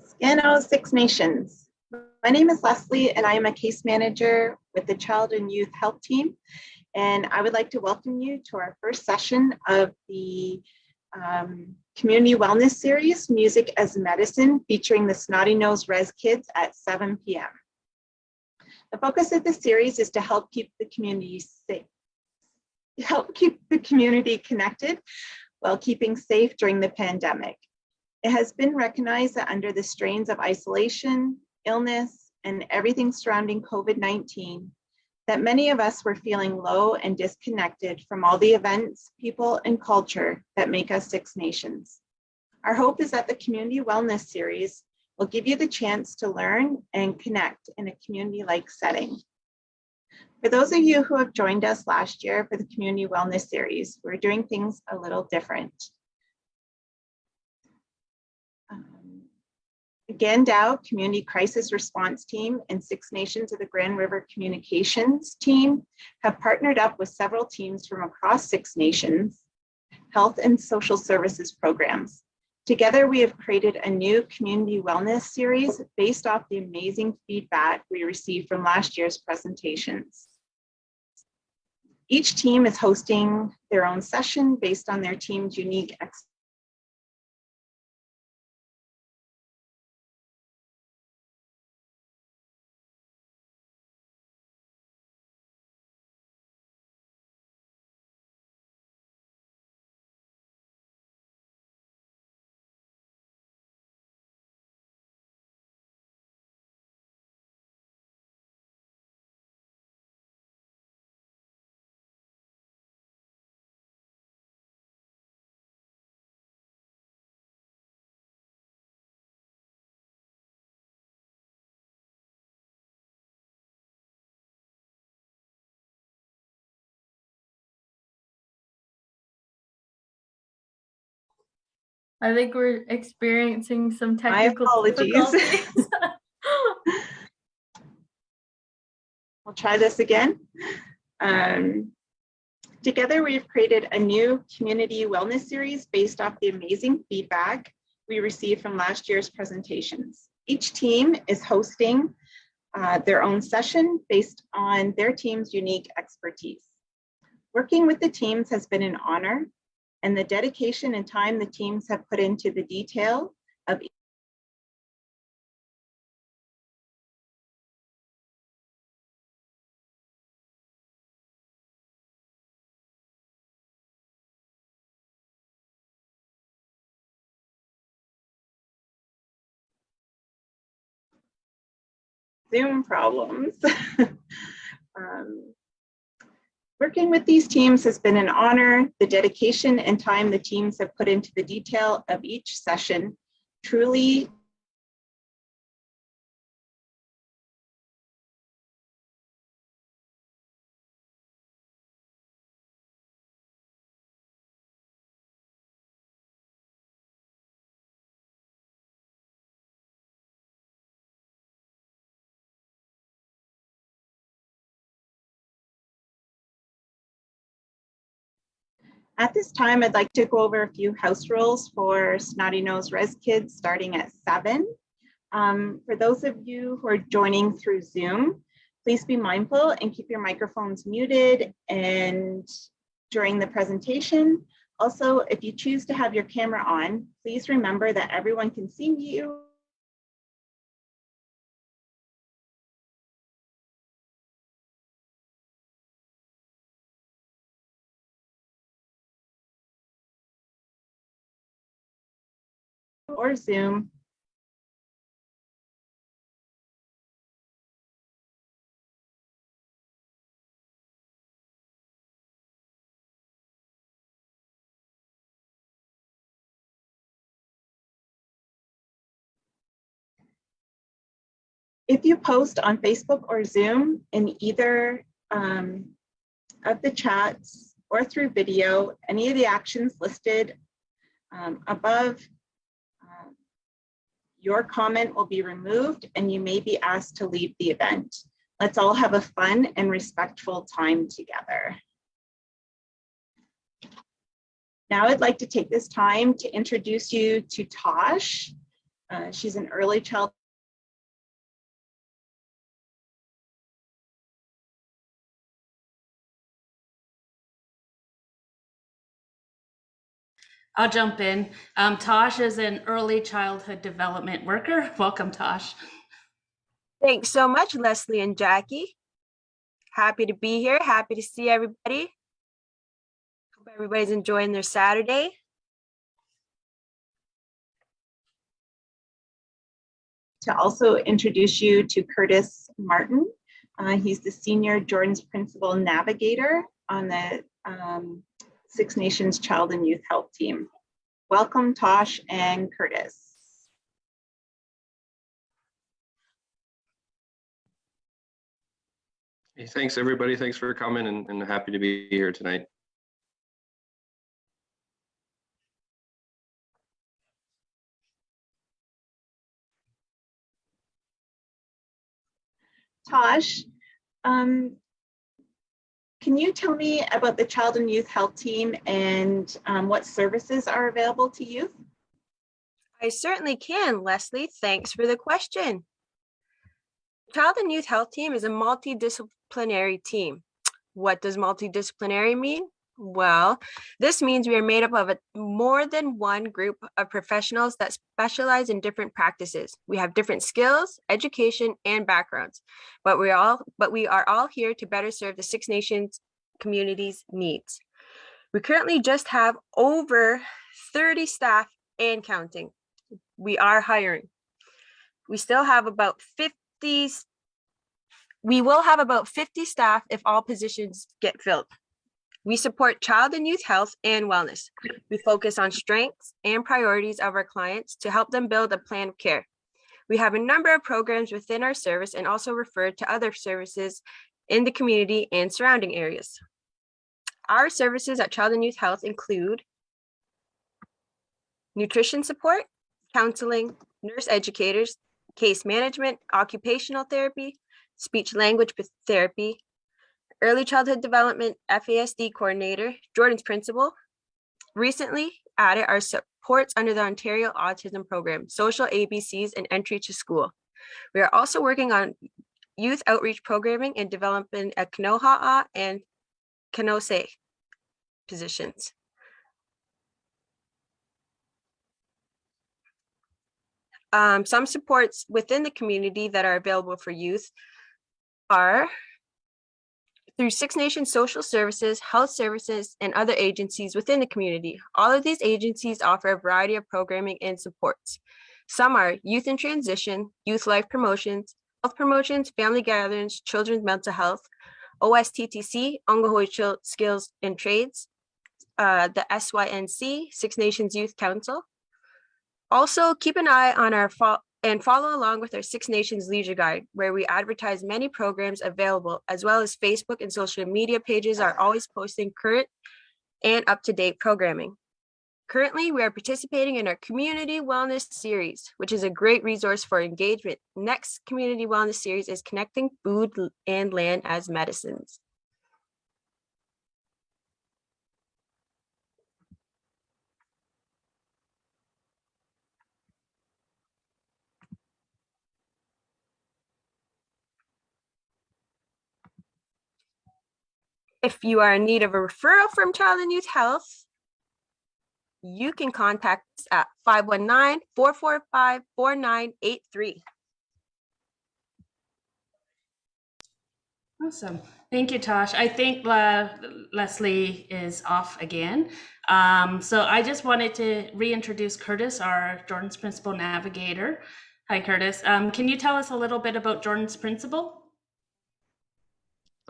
Scano Six Nations. My name is Leslie and I am a case manager with the Child and Youth Health Team. And I would like to welcome you to our first session of the Community Wellness Series, Music as Medicine, featuring the Snotty Nose Res Kids at 7 p.m. The focus of the series is to help keep the community safe, connected while keeping safe during the pandemic. It has been recognized that under the strains of isolation, illness, and everything surrounding COVID-19, that many of us were feeling low and disconnected from all the events, people, and culture that make us Six Nations. Our hope is that the Community Wellness Series will give you the chance to learn and connect in a community-like setting. For those of you who have joined us last year for the Community Wellness Series, we're doing things a little different. Gandow Community Crisis Response Team and Six Nations of the Grand River Communications Team have partnered up with several teams from across Six Nations health and social services programs. Together, we have created a new community wellness series based off the amazing feedback we received from last year's presentations. Each team is hosting their own session based on their team's unique expertise. I think we're experiencing some technical difficulties. We'll try this again. Together, we've created a new community wellness series based off the amazing feedback we received from last year's presentations. Each team is hosting their own session based on their team's unique expertise. Working with the teams has been an honor, and the dedication and time the teams have put into the detail of Zoom problems. Working with these teams has been an honor. The dedication and time the teams have put into the detail of each session truly At this time, I'd like to go over a few house rules for Snotty Nose Res Kids starting at 7. For those of you who are joining through Zoom, please be mindful and keep your microphones muted and during the presentation. Also, if you choose to have your camera on, please remember that everyone can see you. Or Zoom. If you post on Facebook or Zoom in either of the chats or through video, any of the actions listed above, your comment will be removed and you may be asked to leave the event. Let's all have a fun and respectful time together. Now I'd like to take this time to introduce you to Tosh. She's an early child. I'll jump in. Tosh is an early childhood development worker. Welcome, Tosh. Thanks so much, Leslie and Jackie. Happy to be here. Happy to see everybody. Hope everybody's enjoying their Saturday. To also introduce you to Curtis Martin. He's the Senior Jordan's Principal Navigator on the Six Nations Child and Youth Health Team. Welcome, Tosh and Curtis. Hey, thanks, everybody. Thanks for coming and happy to be here tonight. Tosh, can you tell me about the Child and Youth Health Team and what services are available to youth? I certainly can, Leslie. Thanks for the question. Child and Youth Health Team is a multidisciplinary team. What does multidisciplinary mean? Well, this means we are made up of more than one group of professionals that specialize in different practices. We have different skills, education, and backgrounds, but we are all here to better serve the Six Nations community's needs. We currently just have over 30 staff and counting. We are hiring. We will have about 50 staff if all positions get filled. We support child and youth health and wellness. We focus on strengths and priorities of our clients to help them build a plan of care. We have a number of programs within our service and also refer to other services in the community and surrounding areas. Our services at Child and Youth Health include nutrition support, counseling, nurse educators, case management, occupational therapy, speech language therapy, early childhood development, FASD coordinator, Jordan's principal. Recently added our supports under the Ontario Autism Program, social ABCs, and entry to school. We are also working on youth outreach programming and developing a Kanoha'a and Kanose positions. Some supports within the community that are available for youth are through Six Nations Social Services, Health Services, and other agencies within the community. All of these agencies offer a variety of programming and supports. Some are youth in transition, youth life promotions, health promotions, family gatherings, children's mental health, OSTTC, Ongahoe Skills and Trades, the SYNC, Six Nations Youth Council. Also, keep an eye on our follow along with our Six Nations Leisure Guide, where we advertise many programs available, as well as Facebook and social media pages are always posting current and up-to-date programming. Currently, we are participating in our Community Wellness Series, which is a great resource for engagement. Next Community Wellness Series is Connecting Food and Land as Medicines. If you are in need of a referral from Child and Youth Health, you can contact us at 519-445-4983. Awesome. Thank you, Tosh. I think Leslie is off again. So I just wanted to reintroduce Curtis, our Jordan's Principal Navigator. Hi, Curtis. Can you tell us a little bit about Jordan's Principal?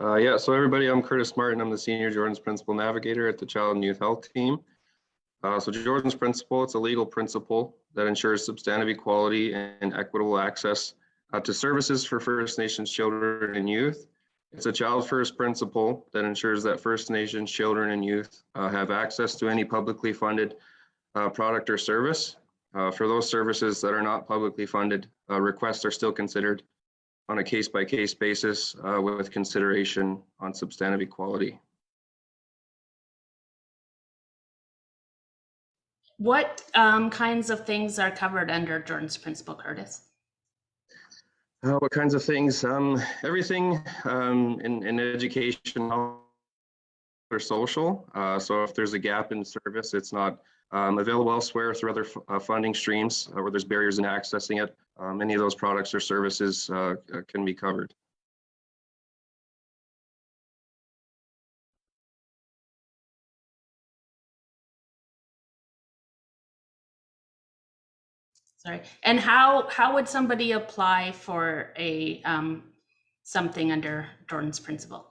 Yeah, so everybody, I'm Curtis Martin. I'm the Senior Jordan's Principal Navigator at the Child and Youth Health Team. So Jordan's Principal, it's a legal principle that ensures substantive equality and equitable access to services for First Nations children and youth. It's a child first principle that ensures that First Nations children and youth have access to any publicly funded product or service. For those services that are not publicly funded, requests are still considered on a case-by-case basis with consideration on substantive equality. What kinds of things are covered under Jordan's Principle, Curtis? What kinds of things? Everything in education or social. So if there's a gap in service, it's not available elsewhere through other funding streams where there's barriers in accessing it. Any of those products or services can be covered. Sorry. And how would somebody apply for a something under Jordan's Principle?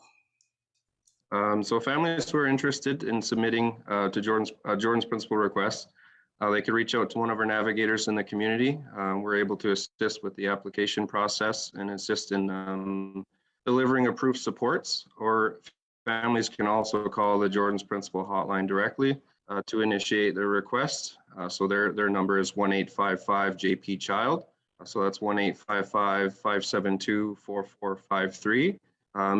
So families who are interested in submitting to Jordan's Principle request, they could reach out to one of our navigators in the community. We're able to assist with the application process and assist in delivering approved supports, or families can also call the Jordan's Principle hotline directly to initiate their request. So their number is 1-855-JP-CHILD. So that's 1-855-572-4453.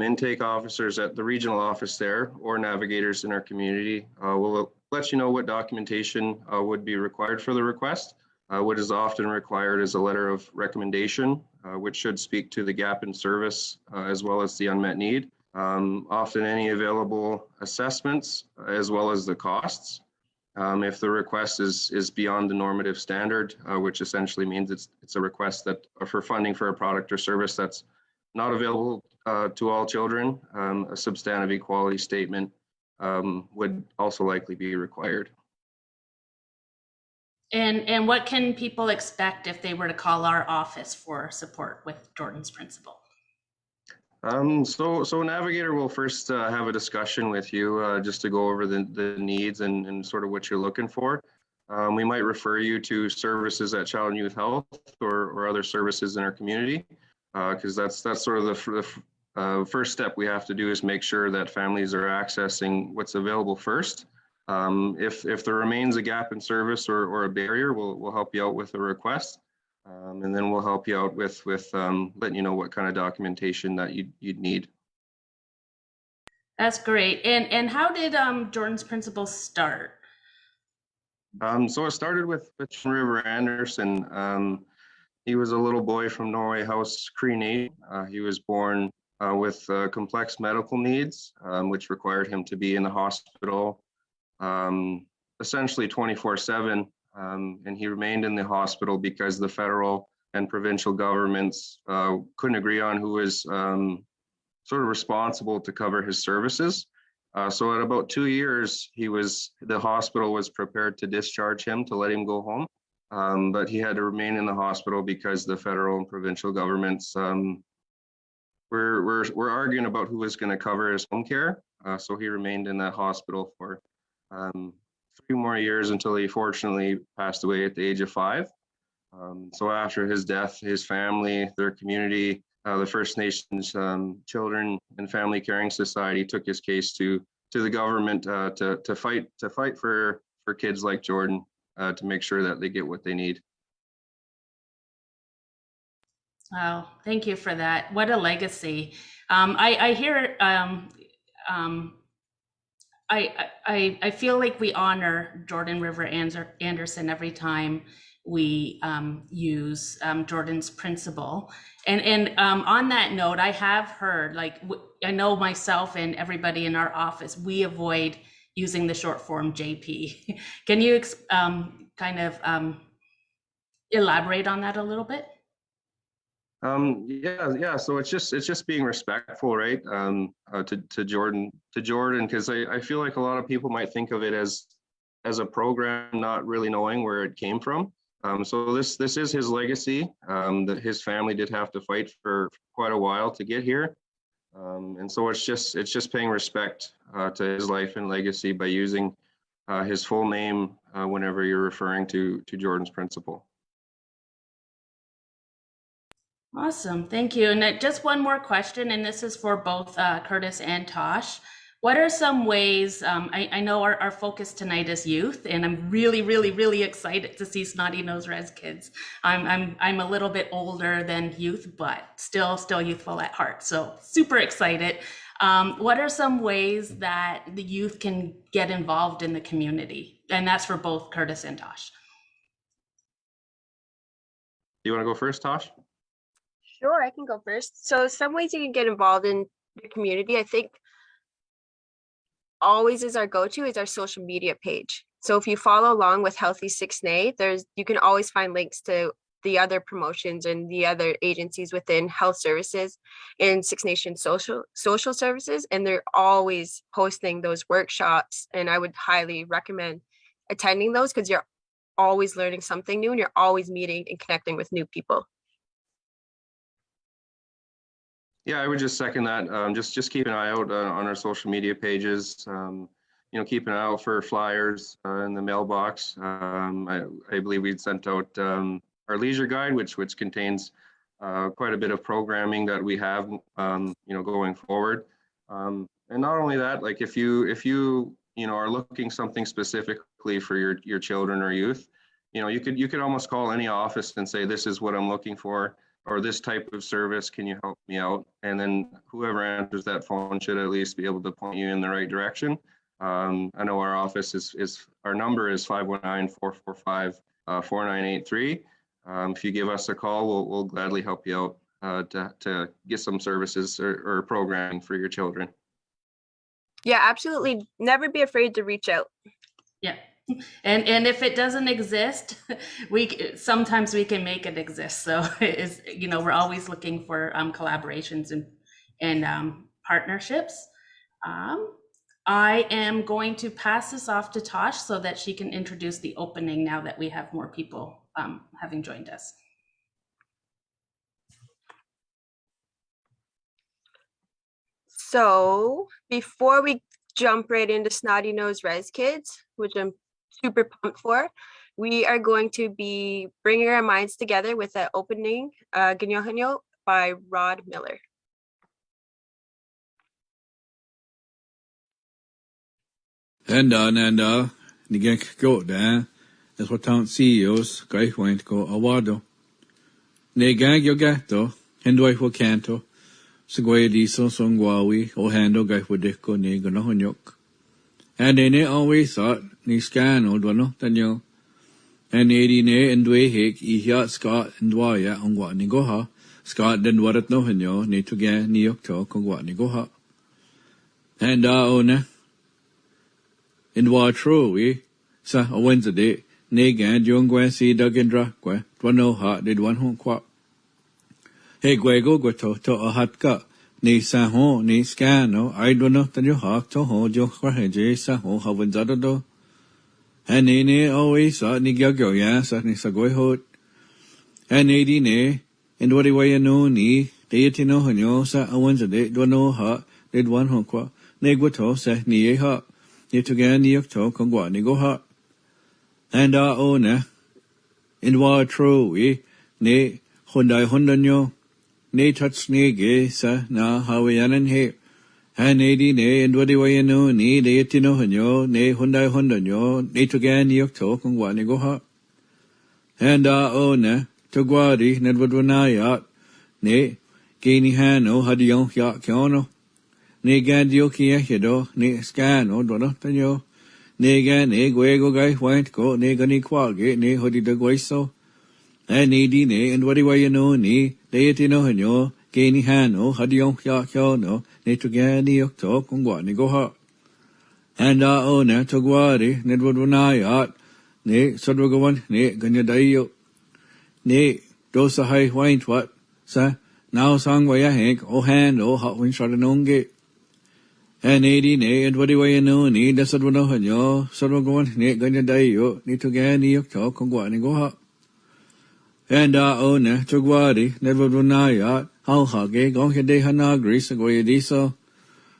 Intake officers at the regional office there or navigators in our community will let you know what documentation would be required for the request. What is often required is a letter of recommendation, which should speak to the gap in service as well as the unmet need. Often any available assessments as well as the costs. If the request is beyond the normative standard, which essentially means it's a request that for funding for a product or service that's not available to all children, a substantive equality statement would also likely be required. And what can people expect if they were to call our office for support with Jordan's Principle? So Navigator will first have a discussion with you just to go over the needs and sort of what you're looking for. We might refer you to services at Child and Youth Health or other services in our community, because that's sort of the first step we have to do is make sure that families are accessing what's available first. If there remains a gap in service or a barrier, we'll help you out with a request. And then we'll help you out with letting you know what kind of documentation that you'd need. That's great. And how did Jordan's Principle start? So it started with River Anderson. He was a little boy from Norway House Cree Nation. He was born with complex medical needs, which required him to be in the hospital essentially 24/7. And he remained in the hospital because the federal and provincial governments couldn't agree on who was sort of responsible to cover his services. So at about 2 years, the hospital was prepared to discharge him to let him go home. But he had to remain in the hospital because the federal and provincial governments were arguing about who was going to cover his home care. So he remained in that hospital for 3 more years until he fortunately passed away at the age of 5. So after his death, his family, their community, the First Nations Children and Family Caring Society took his case to the government to fight for kids like Jordan to make sure that they get what they need. Wow, thank you for that. What a legacy. I hear I feel like we honor Jordan River Anderson every time we use Jordan's Principle. And on that note, I have heard, like, I know myself and everybody in our office, we avoid using the short form JP. Can you kind of elaborate on that a little bit? Yeah. So it's just being respectful, right? To Jordan, because I feel like a lot of people might think of it as a program, not really knowing where it came from. So this is his legacy. That his family did have to fight for quite a while to get here, and so it's just paying respect to his life and legacy by using his full name whenever you're referring to Jordan's Principle. Awesome, thank you. And just one more question, and this is for both Curtis and Tosh. What are some ways, I know our focus tonight is youth, and I'm really, really, really excited to see Snotty Nose Res kids. I'm a little bit older than youth, but still youthful at heart. So super excited. What are some ways that the youth can get involved in the community? and that's for both Curtis and Tosh. You want to go first, Tosh? Sure, I can go first. So some ways you can get involved in your community, I think always is our go-to is our social media page. So if you follow along with Healthy Six Nay, you can always find links to the other promotions and the other agencies within health services and Six Nations social services, and they're always posting those workshops. And I would highly recommend attending those because you're always learning something new and you're always meeting and connecting with new people. Yeah, I would just second that. Just keep an eye out on our social media pages. Keep an eye out for flyers in the mailbox. I believe we'd sent out our leisure guide, which contains quite a bit of programming that we have, going forward. And not only that, like if you are looking something specifically for your children or youth, you could almost call any office and say, this is what I'm looking for, or this type of service, can you help me out? And then whoever answers that phone should at least be able to point you in the right direction. I know our office our number is 519-445-4983. If you give us a call, we'll gladly help you out to get some services or programming for your children. Yeah, absolutely. Never be afraid to reach out. Yeah. And if it doesn't exist, sometimes we can make it exist. So we're always looking for collaborations and partnerships. I am going to pass this off to Tosh so that she can introduce the opening now that we have more people having joined us. So before we jump right into Snotty Nose Res Kids, which I'm super pumped for, we are going to be bringing our minds together with an opening, Ganyo Hanyo by Rod Miller. Nanda, nigek go da, as what town CEOs, guy went go awado. Negag yo gato, hendoi for canto, segway diso songwawi, o hando guy for deco nego no honyok. And they always thought, ni scan old one, Daniel. And 80 ne and dwe hik, ihya Scott and dwaya on what ni goha, Scott den warat no hanyo, ni to get ni yokto, kong what ni goha. And ona. In wa true we sa a Wednesday ne gan yung gwa si dagindra gwa twano ha did one hong kwa he gwa go to a hat ka ni sa ho ni scan no I don't know tan yo ha to ho jo kwa he je sa ho ha wen za do and ne always sa ni gyo gyo ya sa ni sa gwa hot and di ne and what way no ni de ti no ho sa a Wednesday twano ha did one hong kwa ne gwa to sa ni ha ni to gan ni yok to kong wa ni go ha and ona in wa true we ne hondai hondanyo ne touch ne ge sa na hawayanan he and di ne and what way no ni de tino hanyo ne hondai hondanyo ne to gan ni yok to kong wa ni go ha and ona to gwadi ne wadwana ya ne ge ni hano hadiyon ya kyono ne gan dio kia hido ne scan o do no tanyo ne gan ne gwe go guy went go ne gani kwage ne hodi de guiso and di ne and what way ni de tino hanyo ge ni hano hadiyon ya kyono ne to gan ni okto kong wa ni go ha and ona to gwari ne wadwana ya ne sodwogon ne ganya dayo ne do sa hai went what sa now sang wa ya hank o hand o hot win shot nonge and 80 ne and what way no ni da sadwo no hanyo sadwo gon ne ganya dai yo ni to gan ni yok to kong wa ni go ha and ona to gwari ne wadwo na ya how ha ge gong he de hana gris go ye di so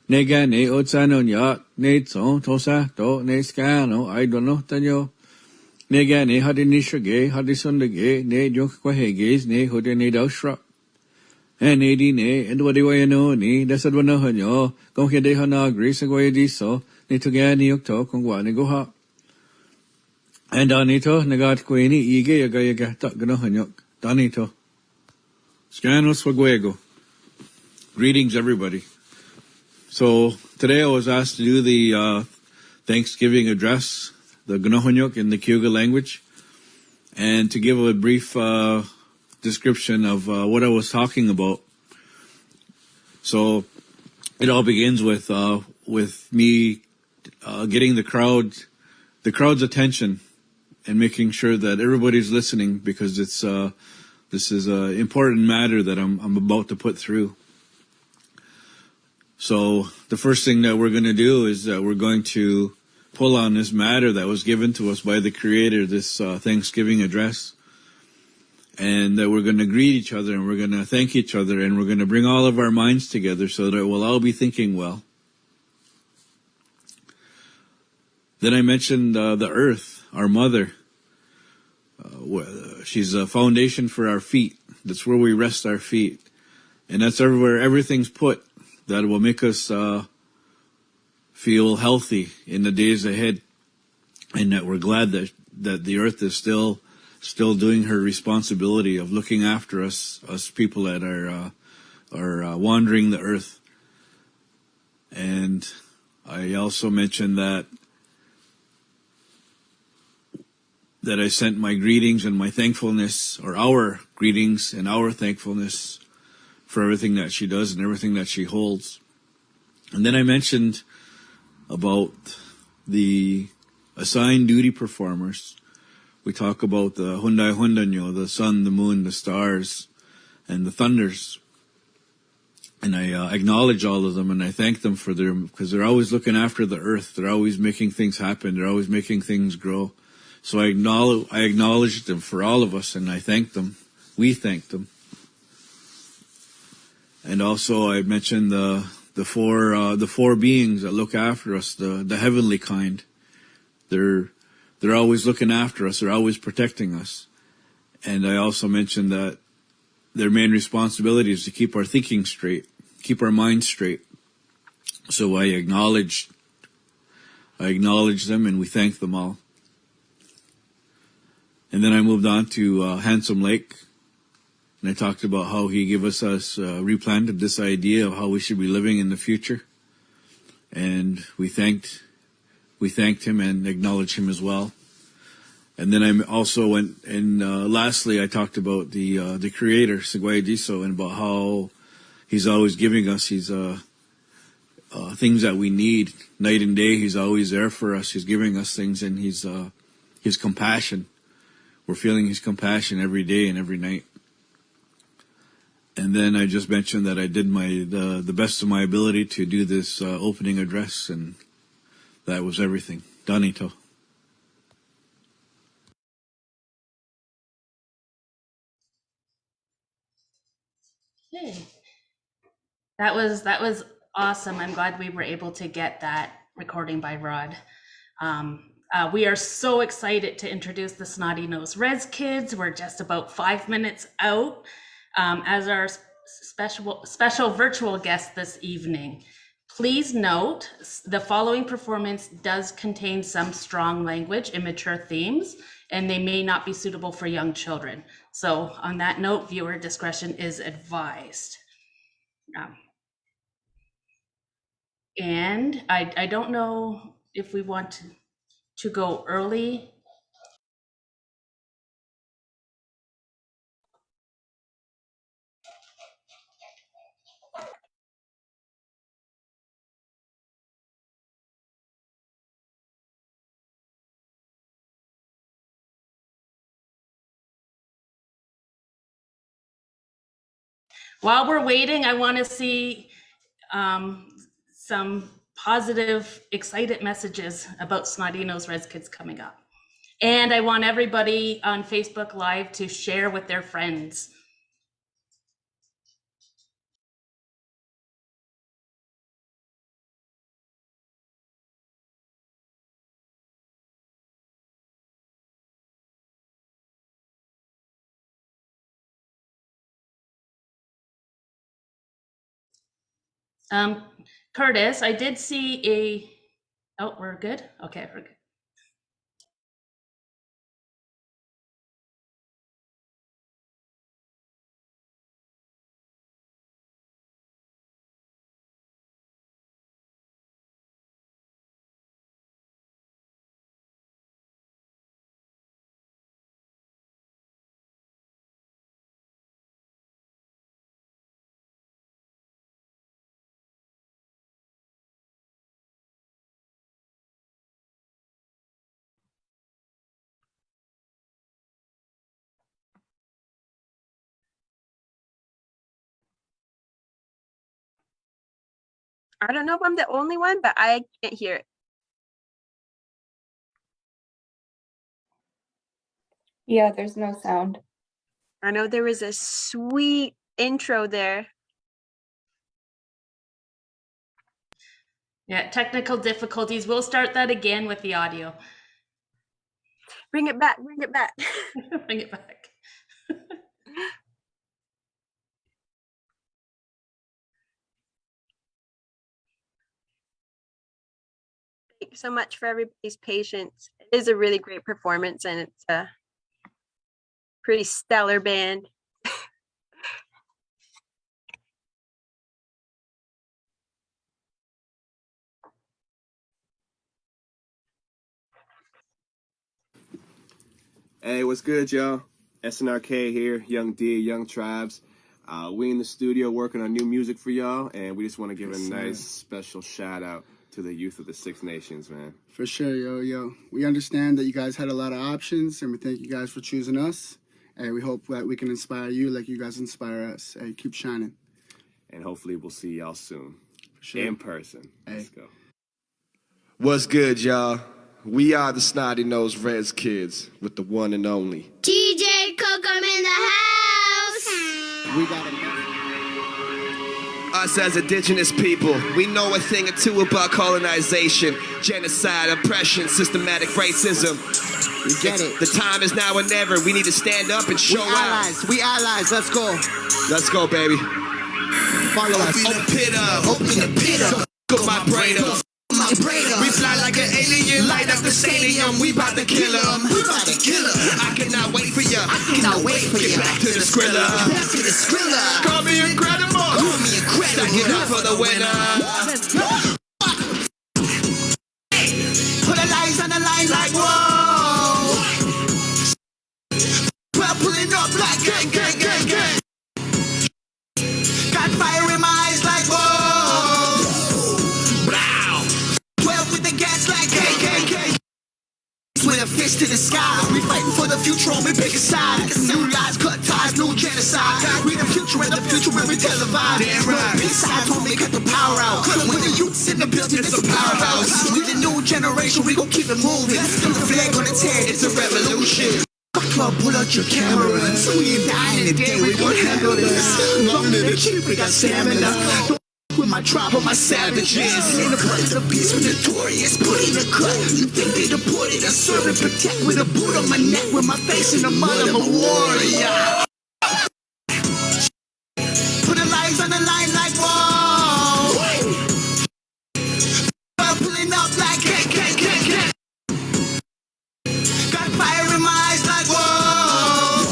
ne gan ne o san on ya ne so to sa to ne scan no I don't know tanyo ne gan ne hadi ni shge hadi son de ge ne jok kwa he ge ne ho de ne da shra and 80 ne and what way no ni da sadwo no hanyo gong he de hana gris go ye di so ni to gan ni yok to kong wa ni go ha and anito nagat ko ni ige yaga ta gno hanyo danito scanos fuego. Greetings everybody. So today I was asked to do the Thanksgiving address the Gnohonyuk in the Cayuga language, and to give a brief description of what I was talking about. So it all begins with me getting the crowd's attention and making sure that everybody's listening, because this is an important matter that I'm about to put through. So the first thing that we're going to do is that we're going to pull on this matter that was given to us by the Creator, this Thanksgiving address, and that we're going to greet each other, and we're going to thank each other, and we're going to bring all of our minds together so that we'll all be thinking well. Then I mentioned the earth, our mother. She's a foundation for our feet. That's where we rest our feet. And that's everywhere everything's put that will make us feel healthy in the days ahead. And that we're glad that the earth is still doing her responsibility of looking after us people that are wandering the earth. And I also mentioned that I sent my greetings and my thankfulness, or our greetings and our thankfulness, for everything that she does and everything that she holds. And then I mentioned about the assigned duty performers. We talk about the Hyundai Hundanyo, the sun, the moon, the stars, and the thunders. And I acknowledge all of them, and I thank them for because they're always looking after the earth. They're always making things happen. They're always making things grow. So I acknowledge them for all of us, and I thank them. We thank them. And also I mentioned the four beings that look after us, the heavenly kind. They're always looking after us. They're always protecting us. And I also mentioned that their main responsibility is to keep our thinking straight, keep our minds straight. So I acknowledge them, and we thank them all. And then I moved on to Handsome Lake, and I talked about how he gave us replanted this idea of how we should be living in the future. And we thanked him and acknowledged him as well. And then I also went, and lastly, I talked about the Creator, Sagway Diso, and about how he's always giving us these things that we need night and day. He's always there for us. He's giving us things, and his compassion. We're feeling his compassion every day and every night. And then I just mentioned that I did the best of my ability to do this opening address, and that was everything. Danito. Okay. That was awesome. I'm glad we were able to get that recording by Rod. We are so excited to introduce the Snotty Nose Res Kids. We're just about 5 minutes out as our special virtual guest this evening. Please note, the following performance does contain some strong language and mature themes, and they may not be suitable for young children. So on that note, viewer discretion is advised. And I don't know if we want to go early. While we're waiting, I want to see some positive, excited messages about Snotty Nose Res Kids coming up. And I want everybody on Facebook Live to share with their friends. Curtis, I did see oh, we're good? Okay, we're good. I don't know if I'm the only one, but I can't hear it. Yeah, there's no sound. I know there was a sweet intro there. Yeah, technical difficulties. We'll start that again with the audio. Bring it back, bring it back. Bring it back. Thank you so much for everybody's patience. It is a really great performance and it's a pretty stellar band. Hey, what's good, y'all? SNRK here, Young D, Young Tribes. We in the studio working on new music for y'all, and we just want to give a nice special shout out to the youth of the Six Nations, man. For sure, yo. We understand that you guys had a lot of options, and we thank you guys for choosing us. And we hope that we can inspire you like you guys inspire us. Hey, keep shining. And hopefully we'll see y'all soon. For sure. In person. Hey. Let's go. What's good, y'all? We are the Snotty Nose Reds Kids with the one and only DJ Cookum in the house. We got a us as indigenous people. We know a thing or two about colonization, genocide, oppression, systematic racism. We get it. The time is now or never. We need to stand up and show out. We allies. Let's go. Let's go, baby. Follow us. Open the pit up. Open the pit up. Cook my brain up. We fly like an alien, light up the stadium. We bout to kill 'em. We bout to kill 'em. I cannot wait for ya. I cannot wait for ya. Get back to the Skrilla. Back to the Skrilla. Call me incredible. Call me incredible. Stack it up for the winner. Put the lights on the line like whoa. Well, pulling up like gang, gang, gang, gang. Got fire in my eyes like whoa. With a fist to the sky, we fighting for the future on we pick a side. New lives, cut ties, no genocide. We the future and the future when we televise. Damn right. Peace signs, homie, cut the power out. When the youth's in the building, it's a powerhouse. We the new generation, we gon' keep it moving. Still the flag on its head, it's a revolution. Club, pull out your camera. So we ain't dying today, we gon' handle this. Long live the chief, we got stamina. With my tribe of my savages in the place of peace with notorious. Put in the cut. You think they deported? I serve and protect with a boot on my neck. With my face in the mud, I'm a warrior. Put the lights on the line like whoa. I'm pulling up like K. Got fire in my eyes like whoa.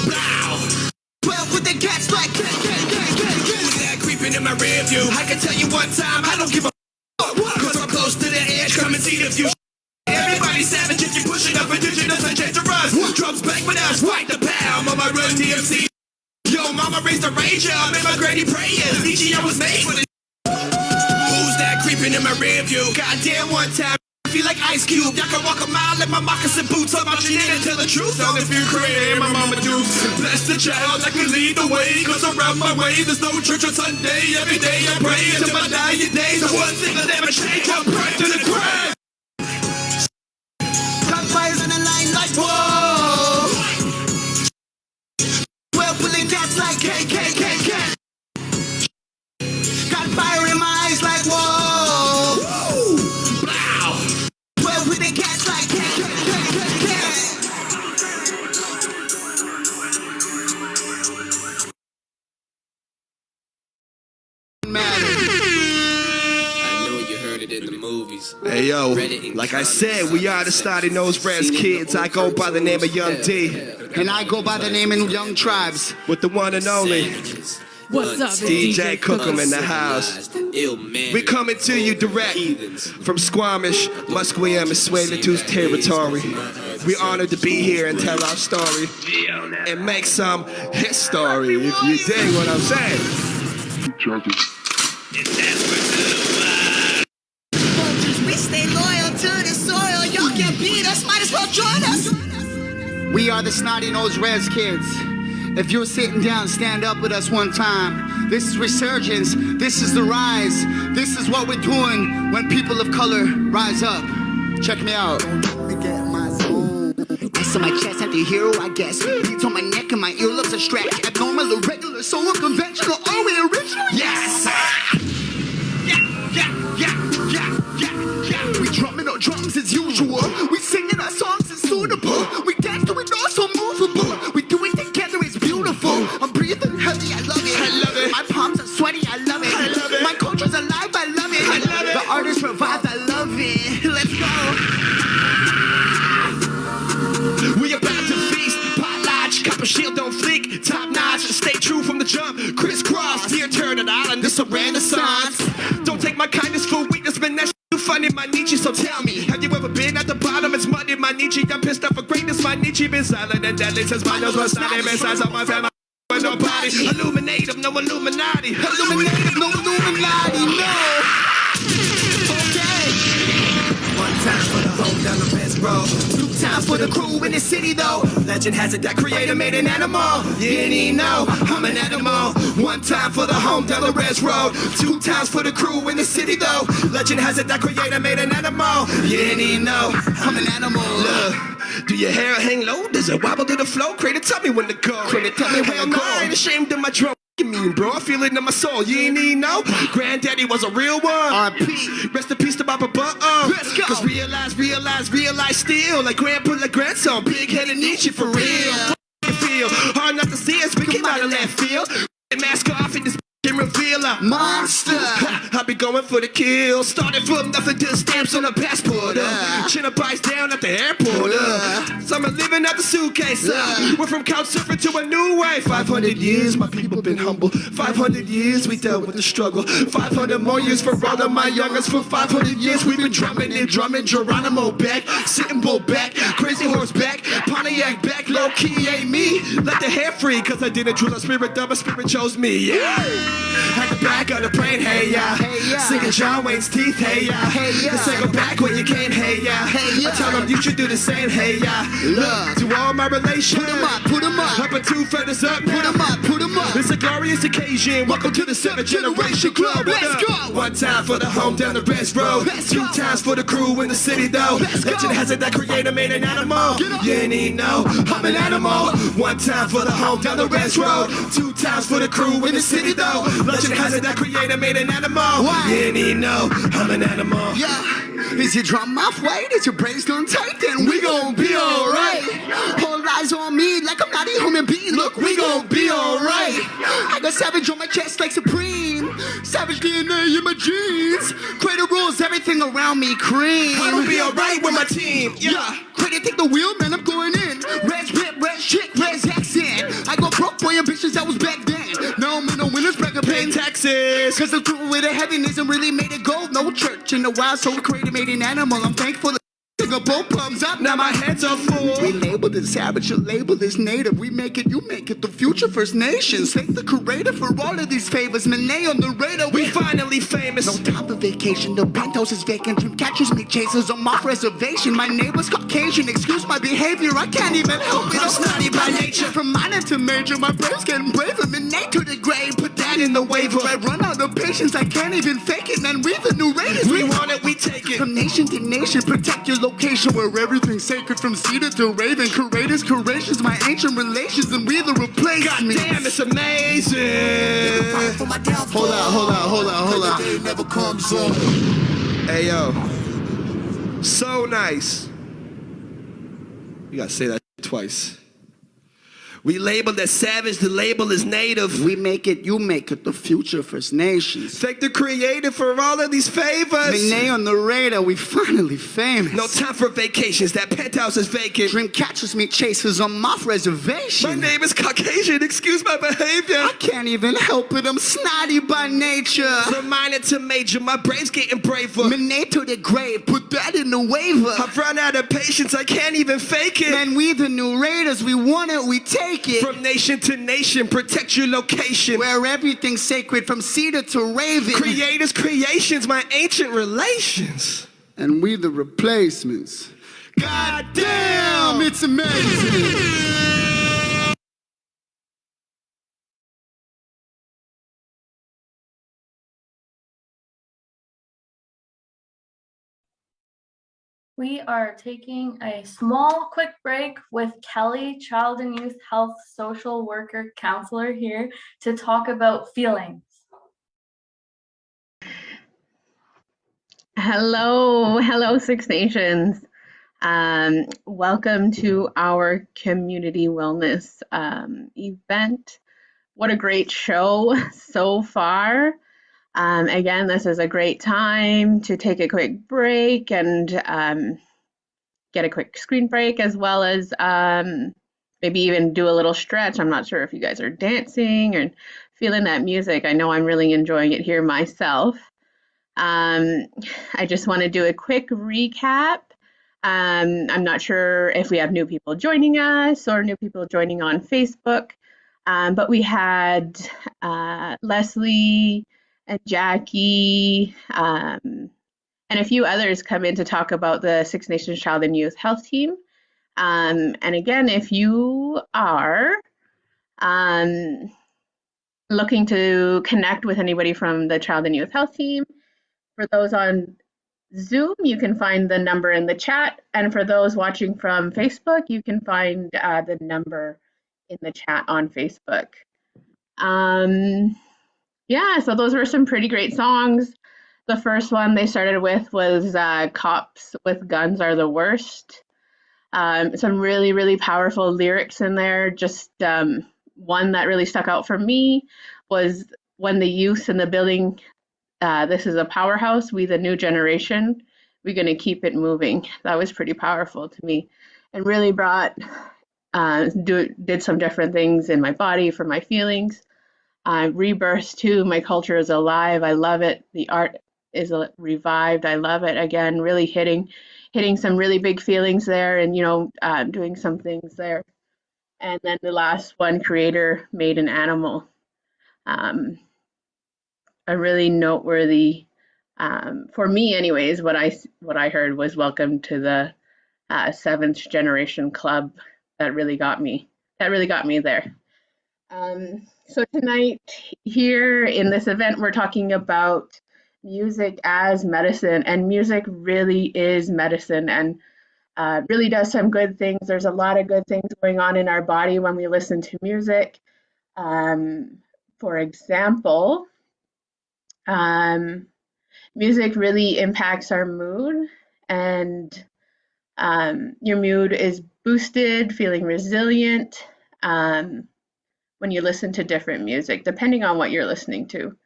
Blow. 12 with the cats like K. In my rear view, I can tell you one time, I don't give a fuck, cause I'm close to the edge, come and see the view. Everybody savage if you pushing up indigenous and dangerous. Drums back with us, fight the pound, mama run DMC. Yo, mama raised a ranger, I'm in my granny prayers. DGO was made for the. Who's that creeping in my rear view? Goddamn one time. Feel like Ice Cube, y'all can walk a mile in my moccasin boots. I'm out your and tell the truth. All if you create my mama do. Bless the child that can lead the way. Cause around my way, there's no church on Sunday. Every day I pray until my dying days. The one thing that never change, I'm praying to the grave. Got fires on the line like whoa. Well, pulling cats like K. Got fire in my eyes like whoa. With the cats like I know you heard it in the movies. Hey yo, like I said, we are the Snotty Nose Reds Kids. I go by the name of Young D. And I go by the name of Young Tribes. With the one and only What's up, DJ Cookum in the house. We coming to you direct from Squamish, Musqueam, and Swahili-Two's territory. We honored to be here and tell our story and make some history, if you dig what I'm saying. We stay loyal to the soil. Y'all can't beat us, might as well join us. We are the Snotty Nose Reds Kids. If you're sitting down, stand up with us one time. This is resurgence. This is the rise. This is what we're doing when people of color rise up. Check me out. Ice on my chest, have to hero, I guess. Beats on my neck and my earlobes are stretched. Abnormal, irregular, so unconventional. Are we original? Yes! Yeah. We drumming our drums as usual. We singing our songs as suitable. We dance to it, all so movable. We do it together, it's beautiful. I'm breathing heavy, I love it. I love it. My palms are sweaty, I love it. I love it. My culture's alive, I love it. I love it. The artists revived, I love it. Let's go. We about to feast, pot lodge, copper shield don't fleek, top notch, stay true from the jump, crisscross, here turn it island, this a renaissance. Don't take my kindness for weakness, man, that's you funny, my Nietzsche, so tell me, have you ever been at the bottom? It's muddy, my Nietzsche, I'm pissed off for greatness, my Nietzsche, been silent and deadly since my nose was snotty, been size of my family. Nobody, illuminative, no Illuminati, illuminative, no Illuminati, no. Okay. One time for the home down the best road. Two times for the crew in the city though. Legend has it that creator made an animal. You didn't know I'm an animal. One time for the home down the res road. Two times for the crew in the city though. Legend has it that creator made an animal. You didn't know I'm an animal. Look, do your hair hang low? Does it wobble to the flow? Creator, tell me when to go. Creator, tell me when to go. I ain't ashamed of my drum. Mean, bro, I feel it in my soul. You ain't need no. Granddaddy was a real one. R.I.P. Rest in peace to Papa Butt. Let's go. Cause realize still. Like grandpa, like grandson. Big headed Nietzsche for real. Feel hard not to see us. We came out of left field. Mask off in this reveal a monster. I be going for the kill. Started from nothing to stamps on a passport. Chin up eyes down at the airport. Summer living out the suitcase. We're from couch surfing to a new way. 500 years, my people been humble. 500 years, we dealt with the struggle. 500 more years for all of my youngers. For 500 years, we've been drumming and drumming. Geronimo back, sitting bull back, crazy horse back, Pontiac back, low key ain't me. Let the hair free, cause I didn't choose a spirit, though my spirit chose me. Yeah. At the back of the brain, hey ya. Singing John Wayne's teeth, hey ya. Let's go back when you came, hey ya. I tell them you should do the same, hey ya. Look, to all my relations, put 'em up. Up and two feathers up, put 'em up. It's a glorious occasion. Welcome to the 7th Generation Club. Let's go. One time for the home down the best road. Two times for the crew in the city though. Legend has it that creator made an animal. You ain't need no, I'm an animal. One time for the home down the best road. Two times for the crew in the city though. Legend has it that creator made an animal. You ain't need no, I'm an animal. Yeah. Is your drum off weight? Is your brains done tight? Then we gon' be alright. All eyes on me like I'm not a human being. Look, we gon' be alright. I got savage on my chest like Supreme. Savage DNA in my jeans. Crater rules everything around me cream. I'ma be alright with my team. Yeah. Crater take the wheel, man, I'm going in. Red whip, red chick, red accent. I go broke boy ambitions that was back then. Now I'm in a winner's bracket paying taxes. Cause the crew with the heaviness and really made it gold. No church in the wild, so we created made an animal. I'm thankful that got both palms up. Now my hands are full. We labeled it savage, you label it native. We make it, you make it. The future First Nations. Thank the creator for all of these favors. Monet on the radar. We finally famous. No time for vacation. The penthouse is vacant. Dream catchers make chasers on my reservation. My neighbor's Caucasian. Excuse my behavior. I can't even help it. I'm snotty by nature. From minor to major, my brain's getting braver. Monet to the grave. Put that in the waiver. I run out of patience. I can't even fake it. Man, we the new raiders. We want it, we take it. From nation to nation, protect your location where everything's sacred from cedar to raven. Creators, creations, my ancient relations, and we the replacement. God damn, it's amazing. Hold on. Never comes on. Hey yo, so nice. You gotta say that twice. We labeled as savage, the label is native. We make it, you make it, the future First Nations. Thank the creator for all of these favors. Monet on the radar, we finally famous. No time for vacations, that penthouse is vacant. Dream catchers meet chasers on my reservation. My name is Caucasian, excuse my behavior. I can't even help it, I'm snotty by nature. From minor to major, my brain's getting braver. Monet to the grave, put that in the waiver. I've run out of patience, I can't even fake it. Man, we the new raiders, we want it, we take it. From nation to nation, protect your location. Where everything's sacred from cedar to raven. Creators, creations, my ancient relations. And we the replacements. God damn, it's amazing. We are taking a small, quick break with Kelly, Child and Youth Health Social Worker Counselor, here to talk about feelings. Hello, Six Nations. Welcome to our community wellness event. What a great show so far. Again, this is a great time to take a quick break and get a quick screen break, as well as maybe even do a little stretch. I'm not sure if you guys are dancing or feeling that music. I know I'm really enjoying it here myself. I just want to do a quick recap. I'm not sure if we have new people joining us or new people joining on Facebook, but we had Leslie and Jackie and a few others come in to talk about the Six Nations Child and Youth Health Team. And again, if you are looking to connect with anybody from the Child and Youth Health Team, for those on Zoom, you can find the number in the chat. And for those watching from Facebook, you can find the number in the chat on Facebook. Yeah, so those were some pretty great songs. The first one they started with was Cops with Guns Are the Worst. Some really, really powerful lyrics in there. Just one that really stuck out for me was when the youth in the building, this is a powerhouse, we the new generation, we're going to keep it moving. That was pretty powerful to me and really brought, did some different things in my body for my feelings. Rebirth too, my culture is alive. I love it. The art is revived. I love it. Again, really hitting some really big feelings there and, doing some things there. And then the last one, Creator Made an Animal. A really noteworthy, for me anyways, what I heard was Welcome to the Seventh Generation Club. That really got me there. So tonight here in this event, we're talking about music as medicine, and music really is medicine and really does some good things. There's a lot of good things going on in our body when we listen to music. For example, music really impacts our mood, and your mood is boosted, feeling resilient when you listen to different music, depending on what you're listening to.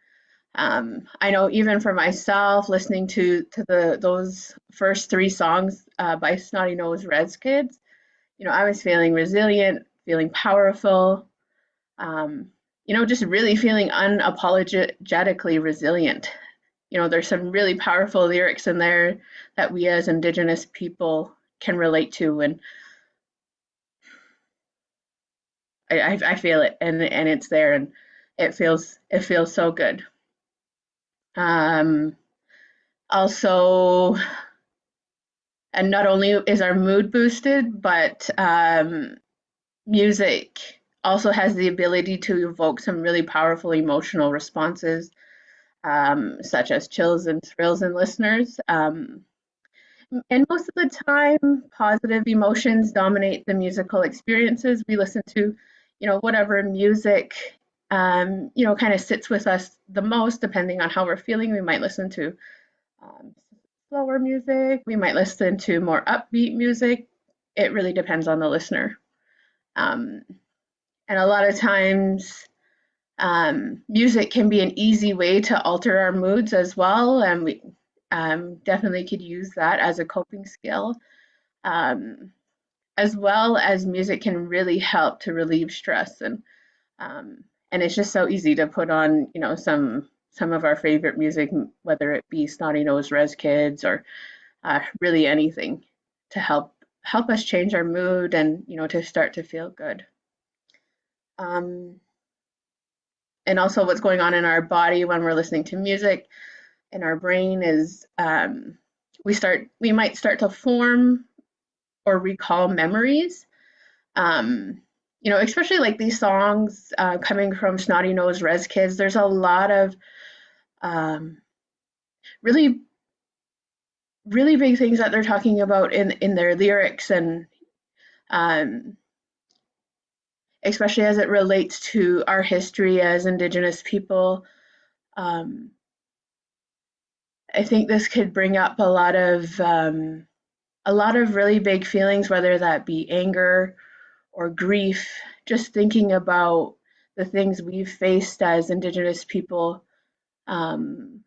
I know even for myself, listening to those first three songs by Snotty Nose Rez Kids, I was feeling resilient, feeling powerful, just really feeling unapologetically resilient. There's some really powerful lyrics in there that we as Indigenous people can relate to, and I feel it, and it's there, and it feels so good. Also, and not only is our mood boosted, but music also has the ability to evoke some really powerful emotional responses, such as chills and thrills in listeners. And most of the time, positive emotions dominate the musical experiences we listen to. Whatever music kind of sits with us the most, depending on how we're feeling. We might listen to slower music. We might listen to more upbeat music. It really depends on the listener. And a lot of times, music can be an easy way to alter our moods as well. And we definitely could use that as a coping skill. As well as music can really help to relieve stress, and it's just so easy to put on some of our favorite music, whether it be Snotty Nose Rez Kids or really anything, to help us change our mood and to start to feel good. And also what's going on in our body when we're listening to music in our brain is we might start to form or recall memories, especially like these songs coming from Snotty Nose Rez Kids. There's a lot of really really big things that they're talking about in their lyrics, and um, especially as it relates to our history as Indigenous people. Um, I think this could bring up a lot of really big feelings, whether that be anger or grief, just thinking about the things we've faced as Indigenous people um,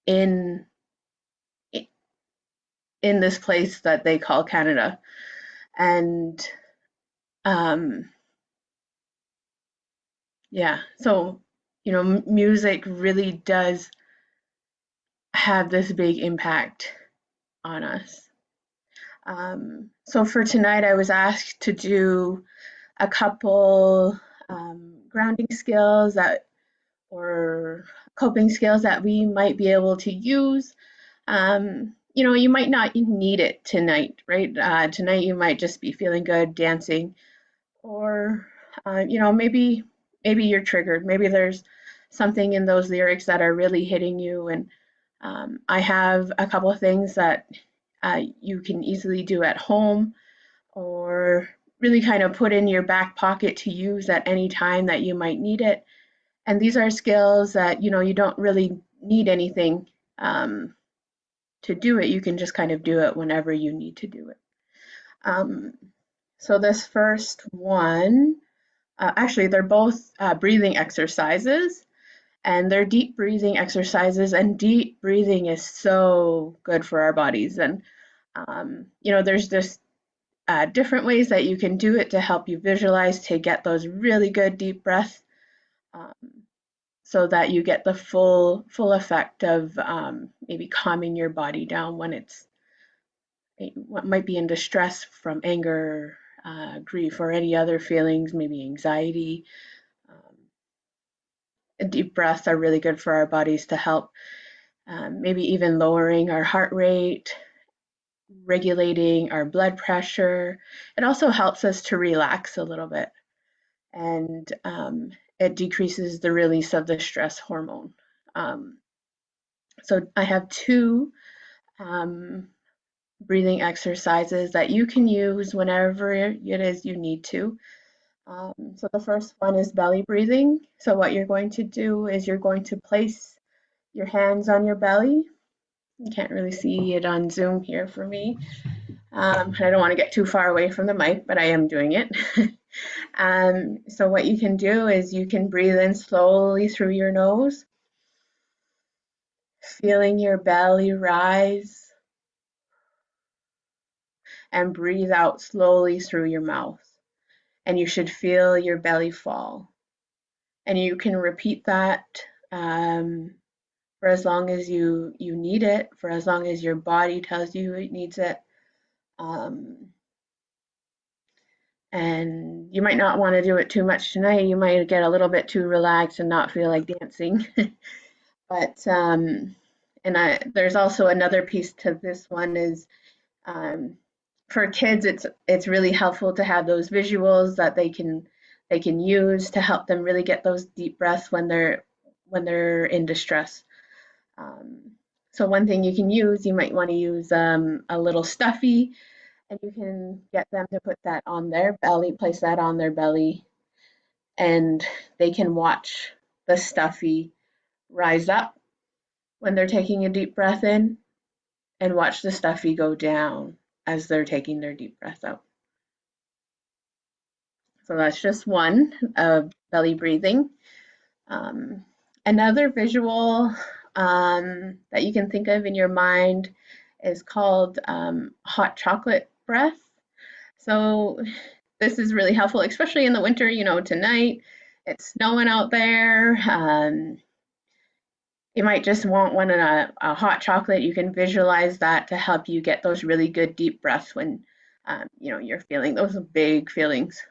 in in this place that they call Canada. And yeah, so music really does have this big impact on us. So for tonight, I was asked to do a couple grounding skills or coping skills that we might be able to use. You might not need it tonight, right? Tonight you might just be feeling good dancing, or maybe you're triggered. Maybe there's something in those lyrics that are really hitting you, and I have a couple of things that you can easily do at home, or really kind of put in your back pocket to use at any time that you might need it. And these are skills that you don't really need anything to do it. You can just kind of do it whenever you need to do it. So this first one, actually they're both breathing exercises, and they're deep breathing exercises, and deep breathing is so good for our bodies. And there's just different ways that you can do it to help you visualize, to get those really good deep breaths, so that you get the full effect of maybe calming your body down when it's what might be in distress from anger, grief, or any other feelings, maybe anxiety. Deep breaths are really good for our bodies to help maybe even lowering our heart rate, regulating our blood pressure. It also helps us to relax a little bit, and it decreases the release of the stress hormone. So I have two breathing exercises that you can use whenever it is you need to. So the first one is belly breathing. So what you're going to do is you're going to place your hands on your belly. You can't really see it on Zoom here for me. I don't want to get too far away from the mic, but I am doing it. So what you can do is you can breathe in slowly through your nose, feeling your belly rise, and breathe out slowly through your mouth. And you should feel your belly fall. And you can repeat that for as long as you need it, for as long as your body tells you it needs it. And you might not want to do it too much tonight. You might get a little bit too relaxed and not feel like dancing. But there's also another piece to this one is for kids, it's really helpful to have those visuals that they can use to help them really get those deep breaths when they're in distress. So one thing you can use, you might want to use a little stuffy, and you can get them to put that on their belly, place that on their belly, and they can watch the stuffy rise up when they're taking a deep breath in, and watch the stuffy go down as they're taking their deep breath out. So that's just one of belly breathing. Another visual that you can think of in your mind is called hot chocolate breath. So this is really helpful, especially in the winter. Tonight it's snowing out there. You might just want one in a hot chocolate. You can visualize that to help you get those really good deep breaths when you're feeling those big feelings.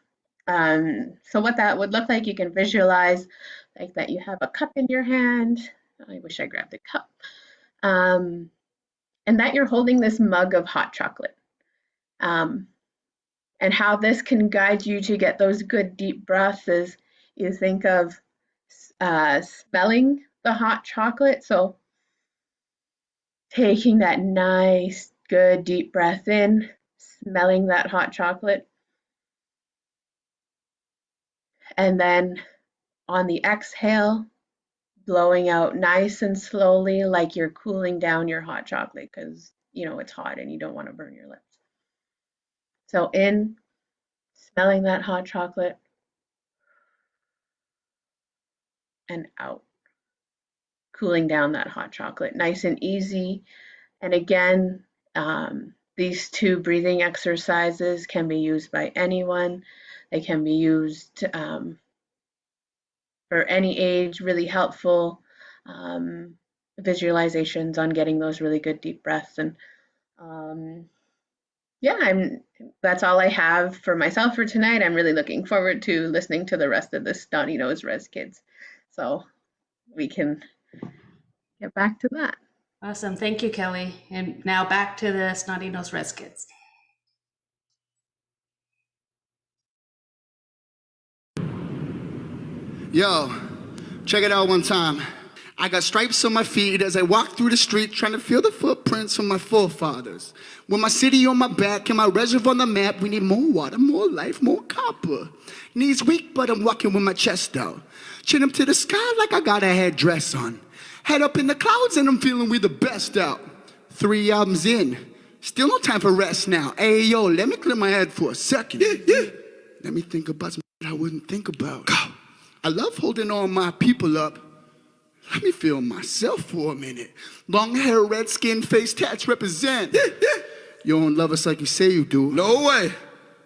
So what that would look like, you can visualize like that you have a cup in your hand. I wish I grabbed the cup. And that you're holding this mug of hot chocolate. And how this can guide you to get those good deep breaths is you think of smelling the hot chocolate. So taking that nice, good, deep breath in, smelling that hot chocolate. And then on the exhale, blowing out nice and slowly, like you're cooling down your hot chocolate because, you know, it's hot and you don't want to burn your lips. So in, smelling that hot chocolate, and out, cooling down that hot chocolate, nice and easy. And again, these 2 breathing exercises can be used by anyone. They can be used for any age, really helpful visualizations on getting those really good deep breaths. And yeah, that's all I have for myself for tonight. I'm really looking forward to listening to the rest of the Snotty Nose Res Kids. So we can get back to that. Awesome. Thank you, Kelly. And now back to the Snotty Nose Res Kids. Yo, check it out one time. I got stripes on my feet as I walk through the street trying to feel the footprints of my forefathers. With my city on my back and my reserve on the map, we need more water, more life, more copper. Knees weak, but I'm walking with my chest out. Chin up to the sky like I got a headdress on. Head up in the clouds and I'm feeling we the best out. 3 albums in, still no time for rest now. Hey yo, let me clear my head for a second. Let me think about some I wouldn't think about. I love holding all my people up. Let me feel myself for a minute. Long hair, red skin, face tats represent. You don't love us like you say you do. No way.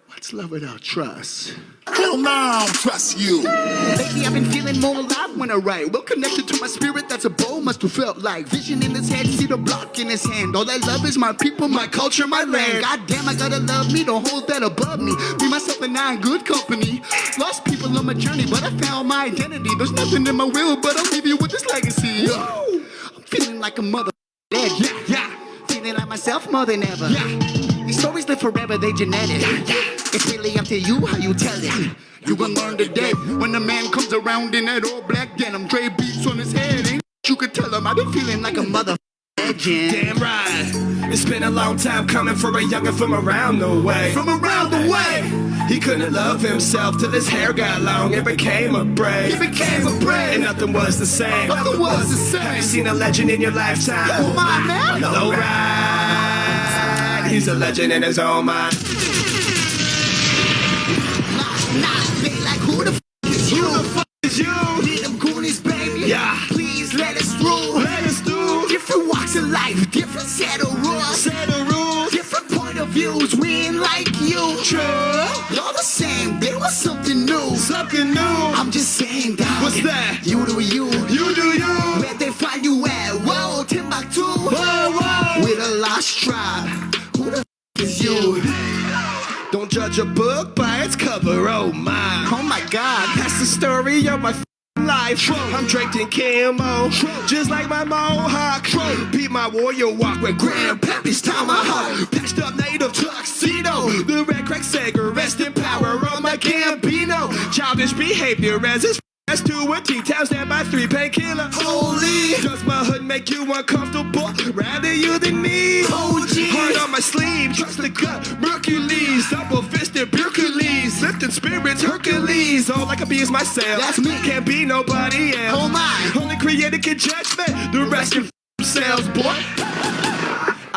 What's love without trust? Hell no, I don't trust you. Lately I've been feeling more alive when I write. Well connected to my spirit, that's a bow must have felt like. Vision in his head, see the block in his hand. All I love is my people, my culture, my land. God damn, I gotta love me, don't hold that above me. Me, myself, and I in good company. Lost people on my journey, but I found my identity. There's nothing in my will, but I'll leave you with this legacy. I'm feeling like a mother dead, yeah. Feeling like myself more than ever, These stories live forever, they genetic, It's really up to you how you tell it. You gon' learn today when the man comes around in that all black denim. Dre beats on his head, ain't you could tell him I've been feeling like a mother legend. Damn right. It's been a long time coming for a youngin' from around the way. From around the way. He couldn't love himself till his hair got long. It became a braid. He became a braid. And nothing was the same. Nothing was the same. Have you seen a legend in your lifetime? Oh my man. No right. He's a legend in his own mind. They like who the f is you? Who the fuck is you? Need them Goonies, baby. Yeah. Please let us through. Let us do. Different walks of life, different set of rules. Set of rules. Different point of views, we ain't like you. True. You're the same, there was something new. Something new. I'm just saying, dog. What's that? You do you. You do you. Where they find you at? Whoa, Timbuktu. Whoa, whoa. We're the lost tribe. Who the f is you? Don't judge a book by its cover, oh my. Oh my God. That's the story of my life. I'm draped in camo, just like my mohawk. Beat my warrior walk with Grandpappy's tomahawk. Patched up native tuxedo, the red crack Sager, rest in power on my Gambino. Childish behavior as his as to a T-town, stand by 3 painkiller. Holy. Does my hood make you uncomfortable? Rather you than me. Oh, geez. Heart on my sleeve, trust the gut, Mercules, double-fisted Hercules, lifting spirits, Hercules. All I can be is myself. That's me. Can't be nobody else. Oh my. Only creator can judge me. The rest can themselves, boy.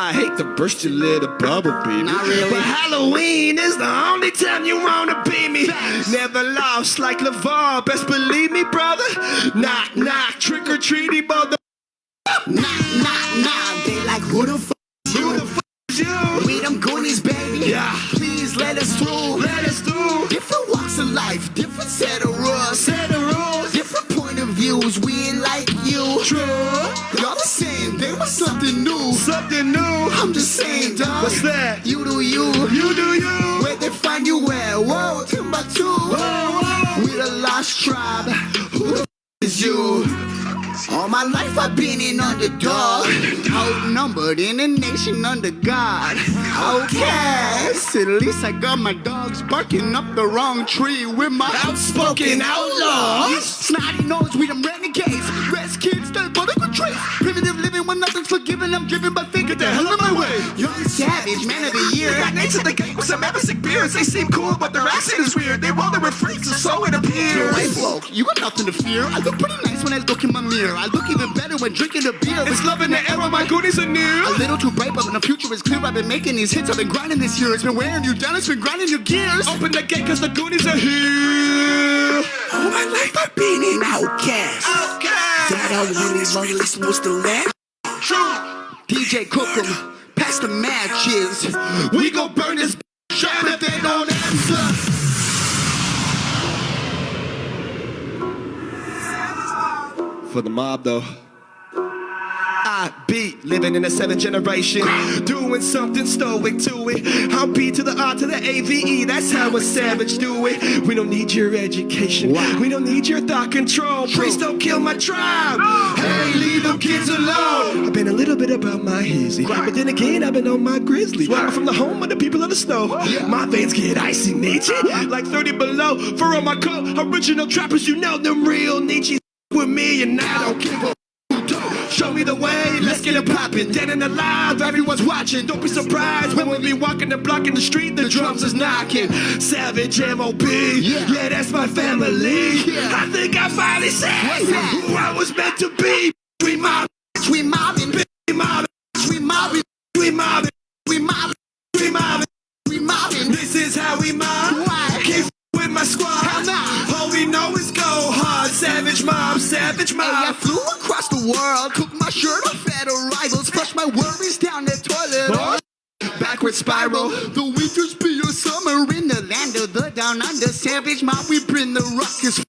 I hate to burst your little bubble, baby. Not really. But Halloween is the only time you wanna be me. Never lost like LeVar, best believe me, brother. Knock, knock, trick or treaty, mother. Nah. They like who the f Who the f is you? We them Goonies, baby. Yeah. Please let us through. Let us do. Different walks of life, different set of rules. Set the rules. Different point of views, we ain't like you. True. Y'all the same, there was something new. Something new. I'm just saying, dog. What's that? You do you. You do you. Where they find you at? Whoa, Timbuktu. Whoa. We the lost tribe. Who the f is you? All my life I've been an underdog, outnumbered in a nation under God. Outcast, at least I got my dogs barking up the wrong tree with my Outspoken outlaws. Snotty Nose, we them renegades. Rest kids, they but a good tree. Primitive living when nothing's forgiven. I'm driven by fate. Get the hell out of my way. Young savage, man of the year. Got names at the gate with some epic beards. They seem cool, but their accent is weird. They roll with freaks, and so it appears. White folk, you got nothing to fear. I look pretty nice when I look in my mirror. I look even better when drinking a beer. It's love in the air when my goodies are near. A little too bright, but when the future is clear. I've been making these hits, I've been grinding this year. It's been wearing you down, it's been grinding your gears. Open the gate, cause the goodies are here. All my life I've been an outcast. That I really motherless was the last. DJ Cookham, pass the matches. We gon' burn this shot if they don't answer. For the mob though, I be living in the 7th generation, doing something stoic to it. I'll be to the R to the AVE, that's how a savage do it. We don't need your education, we don't need your thought control. Please don't kill my tribe, hey, leave them kids alone. I've been a little bit about my hizzy, but then again I've been on my grizzly. I'm from the home of the people of the snow. My veins get icy, Nietzsche, like 30 below. Fur on my coat, original trappers, you know them real Nietzsche. With me and I don't give a show me the way, let's get it poppin'. Dead and alive, everyone's watching. Don't be surprised when we be walking the block in the street, the drums is knocking. Savage MOB, yeah, that's my family. I think I finally said who I was meant to be. We mobbin', We mobbing, we mobbin', we mobbing, we mobbin', we mobbing, we mobbin'. we mobbing. This is how we mob. Why? Can't f with my squad. Hell nah. All we know is go hard. Savage mob, savage mob. Hey, I flew across the world, took my shirt off at arrivals, flushed my worries down the toilet. Backward spiral. The winters be a summer in the land of the down under. Savage mob, we bring the ruckus.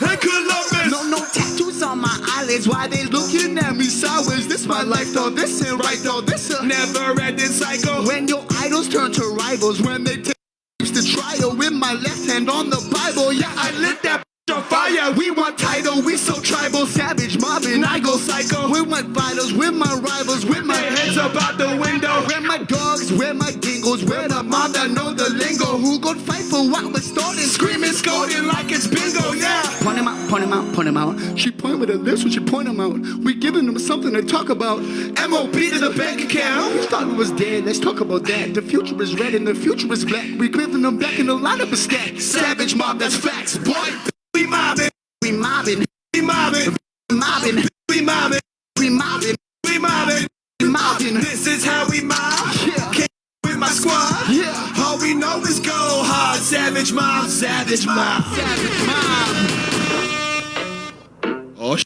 And Columbus. No tattoos on my eyelids. Why they looking at me sideways? This my life though, this ain't right though, this a Never ending cycle. when your idols turn to rivals, when they take the trial with my left hand on the Bible. Yeah, I lit that on fire. We want title, we so tribal. savage mobbing. I go psycho. With my vitals, with my rivals, with my My heads up out the window. Where my dogs, where my dingoes, where the mob that know the lingo. Who gon' fight for what was stolen? Screaming, scolding like it's bingo, yeah. Point him out, point him out, point him out. She point with her lips when she point him out. We giving them something to talk about. MOB to the bank account. You thought we was dead, let's talk about that. The future is red and the future is black. We giving them back in the lineup of stack. Savage mob, that's facts, boy. We mobbing, We mobbing, we mobbing, we mobbing, we mobbing, we mobbing, we mobbing. we mobbing. This is how we mob. Yeah. Can't with my squad. Yeah. All we know is go hard. Savage mob, savage mob. Savage mob. Oh,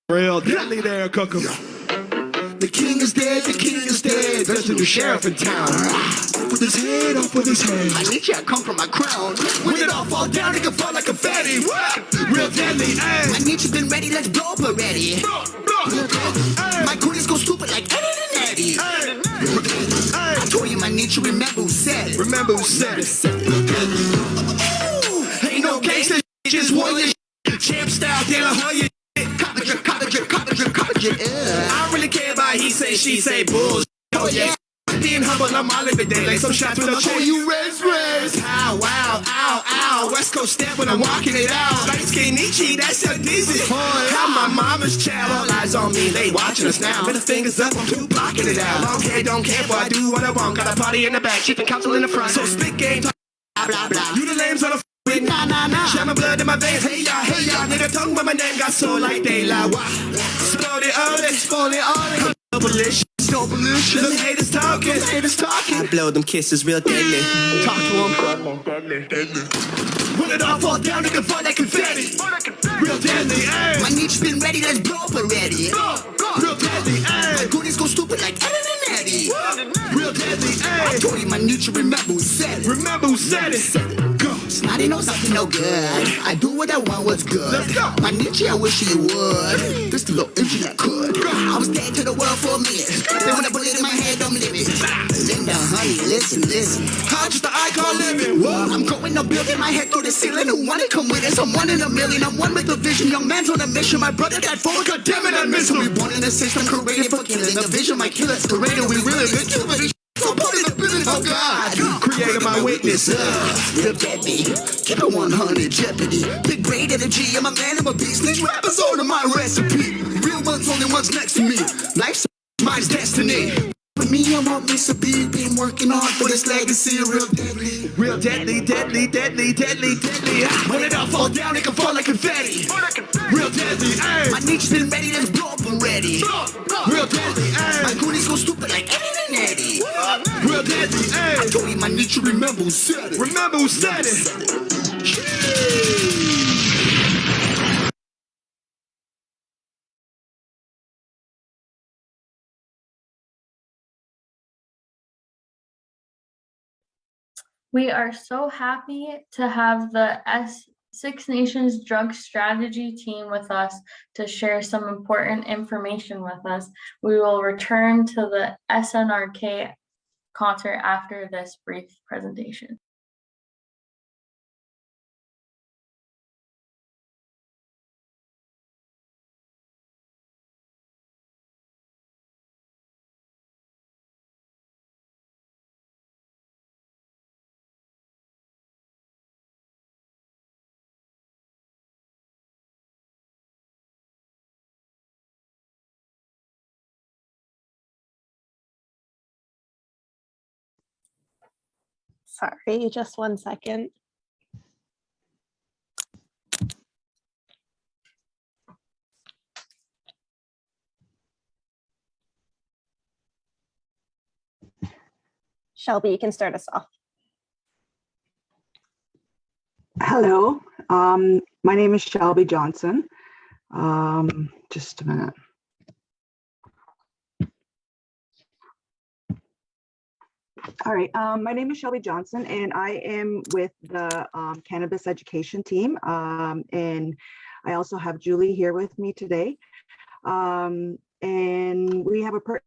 real deadly there, Coco. The king is dead, the king is dead. There's a new sheriff in town. With his head off with his head. I need you to come from my crown. When it all fall down, it can fall like confetti. Real deadly, My ayy. niche been ready, let's blow up already. My goodies go stupid like Eddie and Eddie. I told you my niche, remember who said it. Remember who said it. Ain't no gangsta, just warrior. Champ style, De La Hoya. Copper drip, copper drip, copper drip, copper drip. I don't really care about he say, she say, bullshit. Oh yeah. Being humble, I'm all in the day. Like some shots with no Oh, chain. you raise. Ow, wow, ow, ow. West Coast step when I'm walking it out. Light skin Nietzsche, that's so dizzy. How my mama's child, all eyes on me, they watching us now. Middle fingers up, I'm too blocking it out. Long hair, don't care, but I do what I want. Got a party in the back, chief and council in the front. So spit game, talk, Blah, blah, blah. you the lames on the with. Nah, nah, nah. Share my blood in my veins, hey y'all, nigga tongue, but my name got soul like daylight. Why? Slowly, Slowly on it. double-ish. Double-ish. Them haters talking, Haters talking. I blow them kisses real deadly. Talk to him. When it all fall down, it can fall like confetti. Real deadly, ayy. My niche been ready, let's blow up already. Real deadly, My ayy. goodies go stupid like Eddie and Eddie. Real deadly, I ayy. told you my niche, remember who said it. Remember who said it? Go. Snotty knows something no good. I do what I want, what's good. Let's go. My niche, I wish you would. This little engine I could. I was dead to the world for a minute. Then when I put it in my head, I'm living. Linda, honey, listen. I'm just the icon living. What? I'm going up, building my head through the ceiling. Who wanna come with us? I'm one in a million. I'm one with the vision. Young man's on a mission. My brother died for it. God damn it, I miss him. We born in a system created for killing. The vision, my killer, the radar. We really been killing. So put in the building. Oh God, creator my witness. Real deadly, keep it 100 Jeopardy. Big brain energy, I'm a man, I'm a beast. These rappers order my recipe. Real ones, only ones next to me. Life's mine's destiny. With me, I'm on Mr. B, been working hard for this legacy. Real deadly, real deadly, deadly, deadly, deadly, deadly. When it all fall down, it can fall like confetti. Real deadly, ayy. My niche's been ready, let's blow up already. Real deadly, ayy. My goonies go stupid like Eddie and Eddie. Real deadly, ayy. I told you my niche, remember who said it. Remember who said it. We are so happy to have the Six Nations Drug Strategy team with us to share some important information with us. We will return to the SNRK concert after this brief presentation. Sorry, just 1 second. Shelby, you can start us off. Hello, my name is Shelby Johnson. Just a minute. All right, my name is Shelby Johnson and I am with the cannabis education team. And I also have Julie here with me today. And we have a quick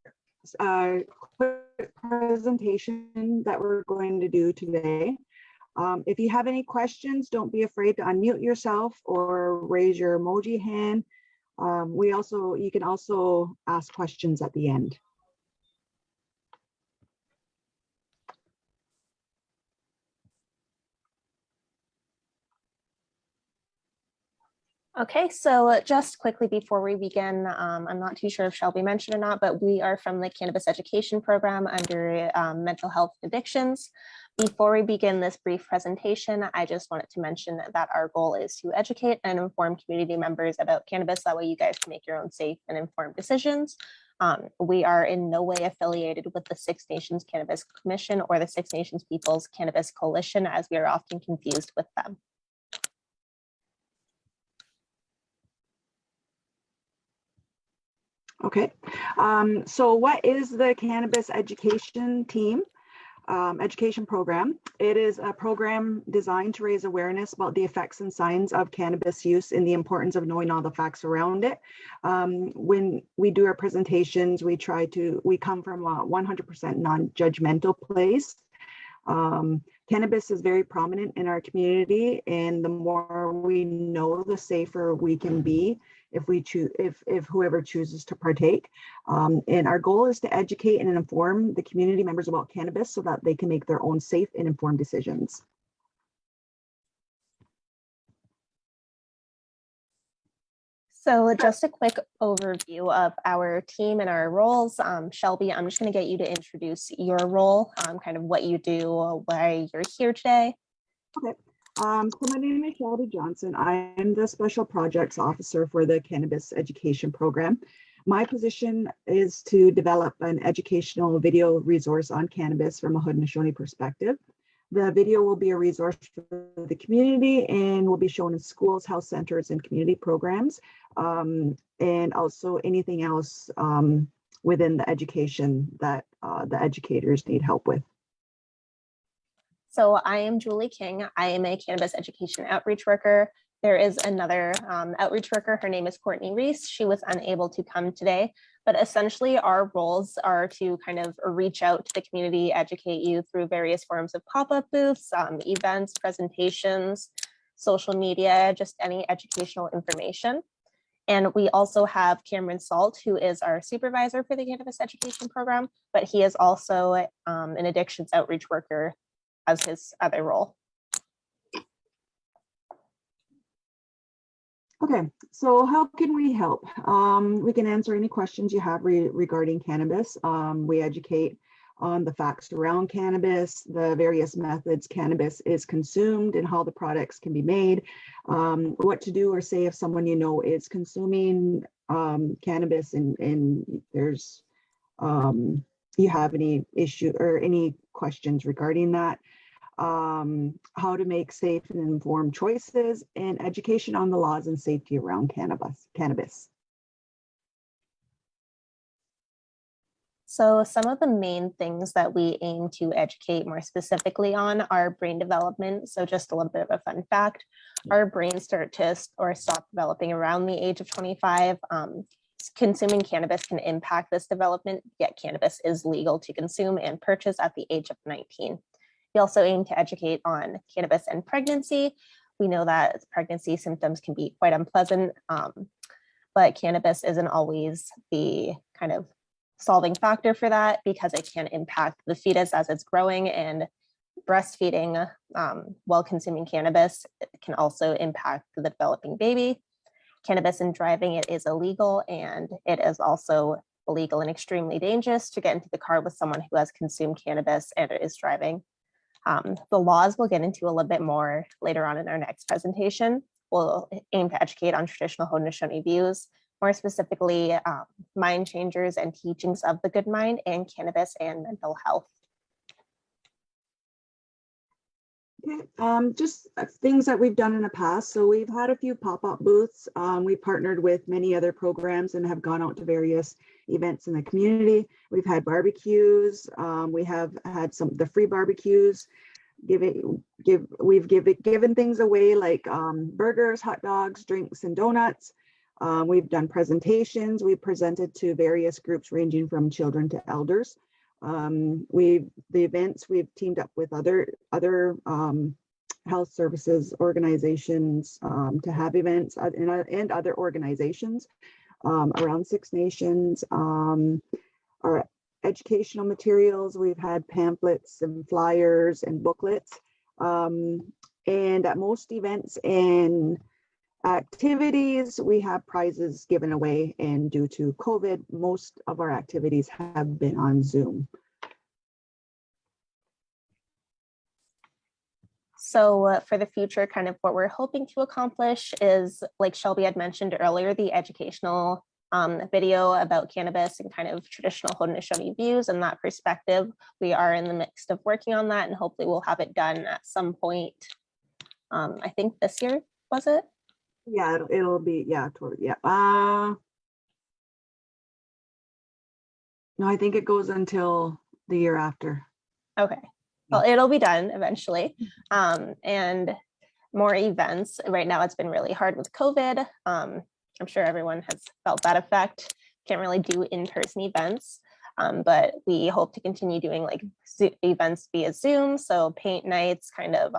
presentation that we're going to do today. If you have any questions, don't be afraid to unmute yourself or raise your emoji hand. You can also ask questions at the end. Okay, so just quickly before we begin, I'm not too sure if Shelby mentioned or not, but we are from the Cannabis Education Program under Mental Health Addictions. Before we begin this brief presentation, I just wanted to mention that our goal is to educate and inform community members about cannabis. That way you guys can make your own safe and informed decisions. We are in no way affiliated with the Six Nations Cannabis Commission or the Six Nations Peoples Cannabis Coalition, as we are often confused with them. Okay, so what is the Cannabis Education Team? Education program? It is a program designed to raise awareness about the effects and signs of cannabis use and the importance of knowing all the facts around it. When we do our presentations, we come from a 100% non-judgmental place. Cannabis is very prominent in our community, and the more we know, the safer we can be if whoever chooses to partake. And our goal is to educate and inform the community members about cannabis so that they can make their own safe and informed decisions. So just a quick overview of our team and our roles. Shelby, I'm just going to get you to introduce your role, kind of what you do, why you're here today. Okay. So my name is Shelby Johnson. I am the Special Projects Officer for the Cannabis Education Program. My position is to develop an educational video resource on cannabis from a Haudenosaunee perspective. The video will be a resource for the community and will be shown in schools, health centers, and community programs, and also anything else within the education that the educators need help with. So I am Julie King. I am a cannabis education outreach worker. There is another outreach worker. Her name is Courtney Reese. She was unable to come today, but essentially our roles are to kind of reach out to the community, educate you through various forms of pop-up booths, events, presentations, social media, just any educational information. And we also have Cameron Salt, who is our supervisor for the cannabis education program, but he is also an addictions outreach worker as his other role. Okay, so how can we help? We can answer any questions you have regarding cannabis. We educate on the facts around cannabis, the various methods cannabis is consumed and how the products can be made, what to do or say if someone you know is consuming cannabis and there's you have any issue or any questions regarding that. How to make safe and informed choices, and education on the laws and safety around cannabis. So some of the main things that we aim to educate more specifically on are brain development. So just a little bit of a fun fact, our brains start to or stop developing around the age of 25. Consuming cannabis can impact this development, yet cannabis is legal to consume and purchase at the age of 19. We also aim to educate on cannabis and pregnancy. We know that pregnancy symptoms can be quite unpleasant, but cannabis isn't always the kind of solving factor for that because it can impact the fetus as it's growing, and breastfeeding while consuming cannabis can also impact the developing baby. Cannabis and driving, it is illegal, and it is also illegal and extremely dangerous to get into the car with someone who has consumed cannabis and is driving. The laws we'll get into a little bit more later on in our next presentation. We'll aim to educate on traditional Haudenosaunee views, more specifically mind changers and teachings of the good mind, and cannabis and mental health. Okay, just things that we've done in the past. So we've had a few pop-up booths. We partnered with many other programs and have gone out to various events in the community. We've had barbecues. We have had the free barbecues. We've given things away like burgers, hot dogs, drinks, and donuts. We've done presentations. We've presented to various groups ranging from children to elders. The events, we've teamed up with other health services organizations to have events and other organizations around Six Nations. Our educational materials, we've had pamphlets and flyers and booklets. And at most events and activities, we have prizes given away, and due to COVID, most of our activities have been on Zoom. So for the future, kind of what we're hoping to accomplish is, like Shelby had mentioned earlier, the educational video about cannabis and kind of traditional Haudenosaunee views and that perspective. We are in the midst of working on that, and hopefully we'll have it done at some point. I think this year, was it? Yeah, it'll be, yeah, yeah. No, I think it goes until the year after. Okay, well, it'll be done eventually. And more events. Right now, it's been really hard with COVID. I'm sure everyone has felt that effect. Can't really do in-person events, but we hope to continue doing like events via Zoom. So paint nights, kind of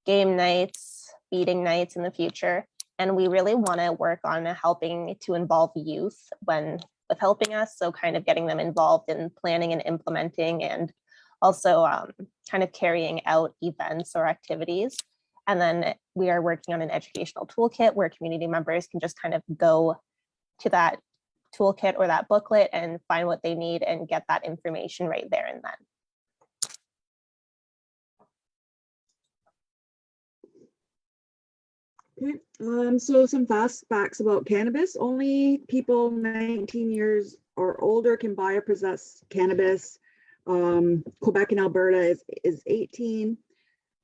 game nights, feeding nights in the future. And we really want to work on helping to involve youth with helping us. So kind of getting them involved in planning and implementing, and also kind of carrying out events or activities. And then we are working on an educational toolkit where community members can just kind of go to that toolkit or that booklet and find what they need and get that information right there and then. Okay, so some fast facts about cannabis. Only people 19 years or older can buy or possess cannabis. Quebec and Alberta is 18.